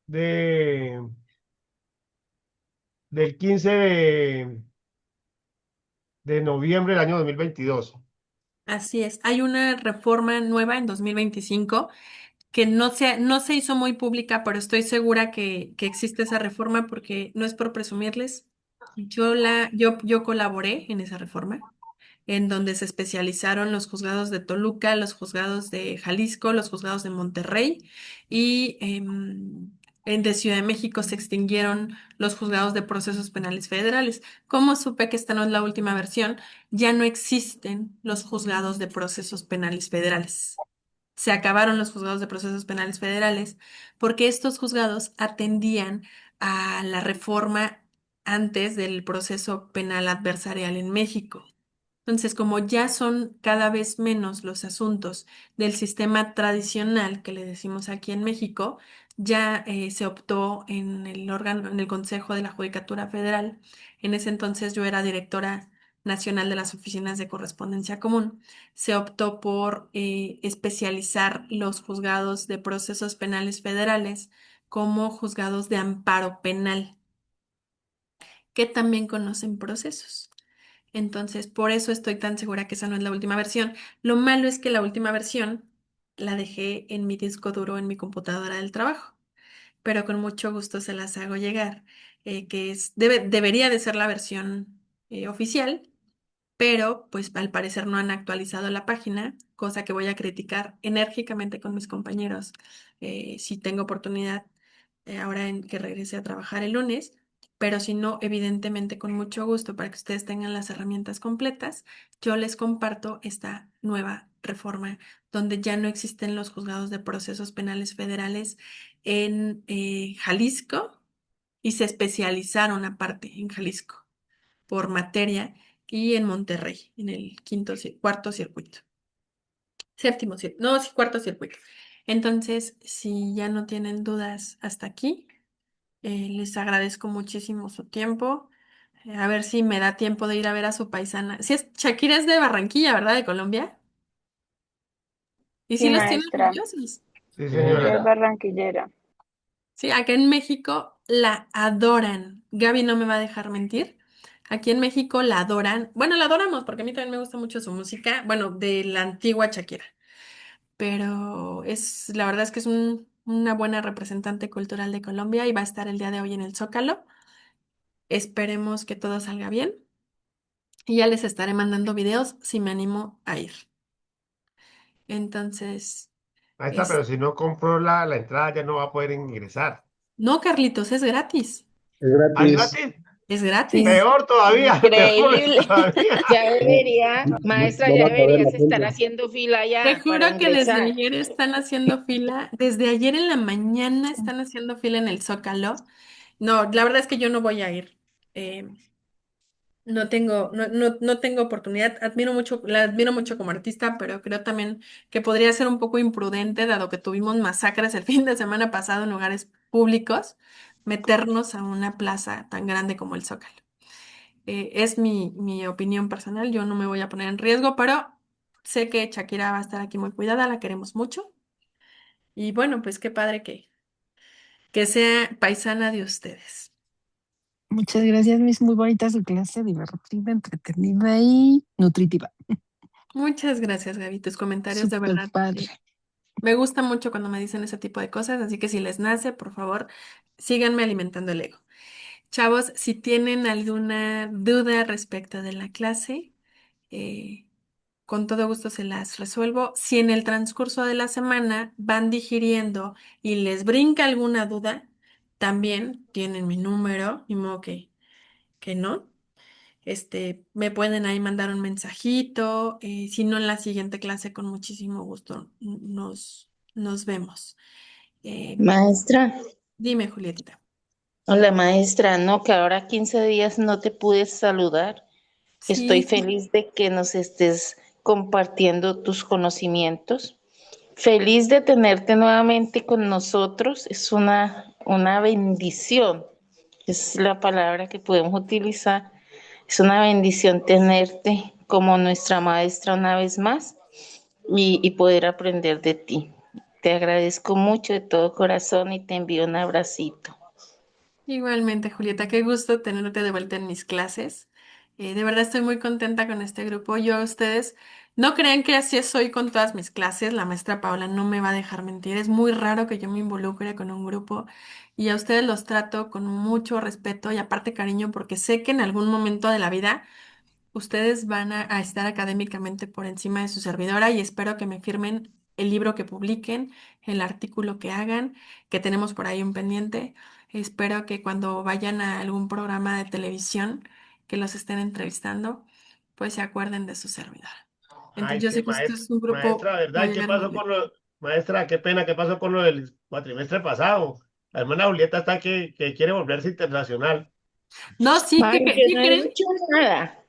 de, del 15 de noviembre del año 2022. Así es. Hay una reforma nueva en 2025 que no se hizo muy pública, pero estoy segura que existe esa reforma porque no es por presumirles. Yo colaboré en esa reforma, en donde se especializaron los juzgados de Toluca, los juzgados de Jalisco, los juzgados de Monterrey y en de Ciudad de México se extinguieron los juzgados de procesos penales federales. Como supe que esta no es la última versión, ya no existen los juzgados de procesos penales federales. Se acabaron los juzgados de procesos penales federales porque estos juzgados atendían a la reforma antes del proceso penal adversarial en México. Entonces, como ya son cada vez menos los asuntos del sistema tradicional que le decimos aquí en México, ya se optó en el órgano, en el Consejo de la Judicatura Federal. En ese entonces yo era directora nacional de las oficinas de correspondencia común. Se optó por especializar los juzgados de procesos penales federales como juzgados de amparo penal, que también conocen procesos. Entonces, por eso estoy tan segura que esa no es la última versión. Lo malo es que la última versión la dejé en mi disco duro en mi computadora del trabajo, pero con mucho gusto se las hago llegar, debería de ser la versión oficial, pero pues al parecer no han actualizado la página, cosa que voy a criticar enérgicamente con mis compañeros si tengo oportunidad ahora en que regrese a trabajar el lunes, pero si no, evidentemente con mucho gusto para que ustedes tengan las herramientas completas, yo les comparto esta nueva reforma donde ya no existen los juzgados de procesos penales federales en Jalisco y se especializaron aparte en Jalisco por materia y en Monterrey, en el cuarto circuito. Séptimo circuito, no, sí, cuarto circuito. Entonces, si ya no tienen dudas hasta aquí, les agradezco muchísimo su tiempo. A ver si me da tiempo de ir a ver a su paisana. Si es, Shakira es de Barranquilla, ¿verdad? De Colombia. Y sí Sí, los tiene maestra, orgullosos. Sí, ella señora. es barranquillera. Sí, acá en México la adoran. Gaby no me va a dejar mentir. Aquí en México la adoran. Bueno, la adoramos porque a mí también me gusta mucho su música. Bueno, de la antigua Shakira. Pero la verdad es que es una buena representante cultural de Colombia y va a estar el día de hoy en el Zócalo. Esperemos que todo salga bien y ya les estaré mandando videos si me animo a ir. Entonces, Ahí está, es... pero si no compro la entrada ya no va a poder ingresar. No, Carlitos, es gratis. Es ¿Ah, es gratis. gratis? Es Sí, gratis. Peor todavía, peor increíble. todavía. Ya debería, maestra, ya Vamos a ver la deberías estar punta. haciendo fila Te ya para juro que desde ingresar. ayer están haciendo fila, desde ayer en la mañana están haciendo fila en el Zócalo. No, la verdad es que yo no voy a ir. Eh, no tengo oportunidad. La admiro mucho como artista, pero creo también que podría ser un poco imprudente, dado que tuvimos masacres el fin de semana pasado en lugares públicos, meternos a una plaza tan grande como el Zócalo. Es mi opinión personal, yo no me voy a poner en riesgo, pero sé que Shakira va a estar aquí muy cuidada, la queremos mucho. Y bueno, pues qué padre que sea paisana de ustedes. Muchas gracias, Miss. Muy bonita su clase, divertida, entretenida y nutritiva. Muchas gracias, Gaby. Tus comentarios de Súper verdad. padre. Me gusta mucho cuando me dicen ese tipo de cosas, así que si les nace, por favor, síganme alimentando el ego. Chavos, si tienen alguna duda respecto de la clase, eh, con todo gusto se las resuelvo. Si en el transcurso de la semana van digiriendo y les brinca alguna duda, también tienen mi número, ni modo que no. Me pueden ahí mandar un mensajito, si no en la siguiente clase, con muchísimo gusto nos vemos. Eh, Maestra, Dime, Julietita. hola maestra, no, que ahora 15 días no te pude saludar. Estoy Sí, feliz de que nos estés compartiendo tus conocimientos. Feliz de tenerte nuevamente con nosotros. Es una bendición. Es la palabra que podemos utilizar. Es una bendición tenerte como nuestra maestra una vez más y poder aprender de ti. Te agradezco mucho de todo corazón y te envío un abracito. igualmente, Julieta, qué gusto tenerte de vuelta en mis clases. De verdad estoy muy contenta con este grupo. Yo a ustedes no crean que así soy con todas mis clases. La maestra Paola no me va a dejar mentir. Es muy raro que yo me involucre con un grupo y a ustedes los trato con mucho respeto y aparte cariño porque sé que en algún momento de la vida ustedes van a estar académicamente por encima de su servidora y espero que me firmen el libro que publiquen, el artículo que hagan, que tenemos por ahí un pendiente. Espero que cuando vayan a algún programa de televisión que los estén entrevistando, pues se acuerden de su servidora. Entonces Ay, yo qué sé que esto es un grupo maestra, ¿verdad? muy ¿Y qué pasó agradable. con maestra, qué pena, qué pasó con lo del cuatrimestre pasado? La hermana Julieta está que quiere volverse internacional. No, sí, Ay, yo ¿qué no he creen? dicho nada.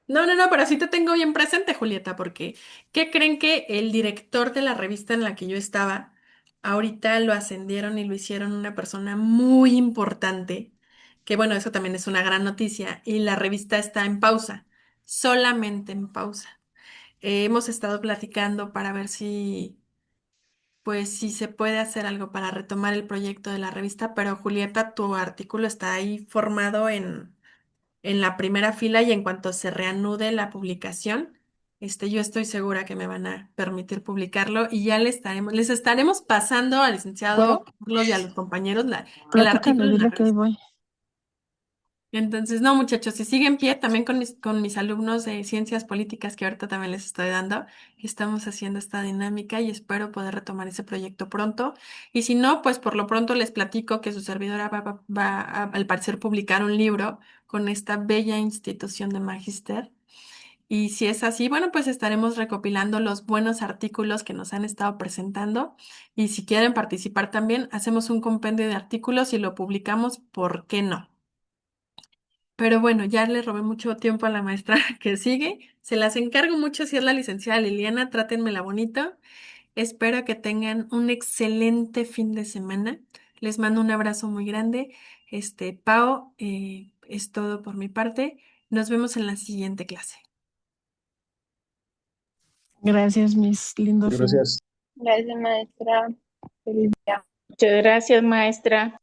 No, pero sí te tengo bien presente, Julieta, porque ¿qué creen que el director de la revista en la que yo estaba, ahorita lo ascendieron y lo hicieron una persona muy importante? Que bueno, eso también es una gran noticia y la revista está en pausa, solamente en pausa. Hemos estado platicando para ver pues, si se puede hacer algo para retomar el proyecto de la revista, pero Julieta, tu artículo está ahí formado en la primera fila y en cuanto se reanude la publicación, yo estoy segura que me van a permitir publicarlo y ya les estaremos pasando al Bueno, licenciado Carlos y a los compañeros el platícale, artículo en la dile que ahí revista. voy. Entonces, no, muchachos, si sigue en pie, también con mis alumnos de ciencias políticas que ahorita también les estoy dando, estamos haciendo esta dinámica y espero poder retomar ese proyecto pronto. Y si no, pues por lo pronto les platico que su servidora va al parecer publicar un libro con esta bella institución de Magister. Y si es así, bueno, pues estaremos recopilando los buenos artículos que nos han estado presentando. Y si quieren participar también, hacemos un compendio de artículos y lo publicamos, ¿por qué no? Pero bueno, ya le robé mucho tiempo a la maestra que sigue. Se las encargo mucho si es la licenciada Liliana, trátenmela bonito. Espero que tengan un excelente fin de semana. Les mando un abrazo muy grande. Pao, es todo por mi parte. Nos vemos en la siguiente clase. Gracias, mis lindos. Gracias. Gracias, maestra. Feliz día. Muchas gracias, maestra.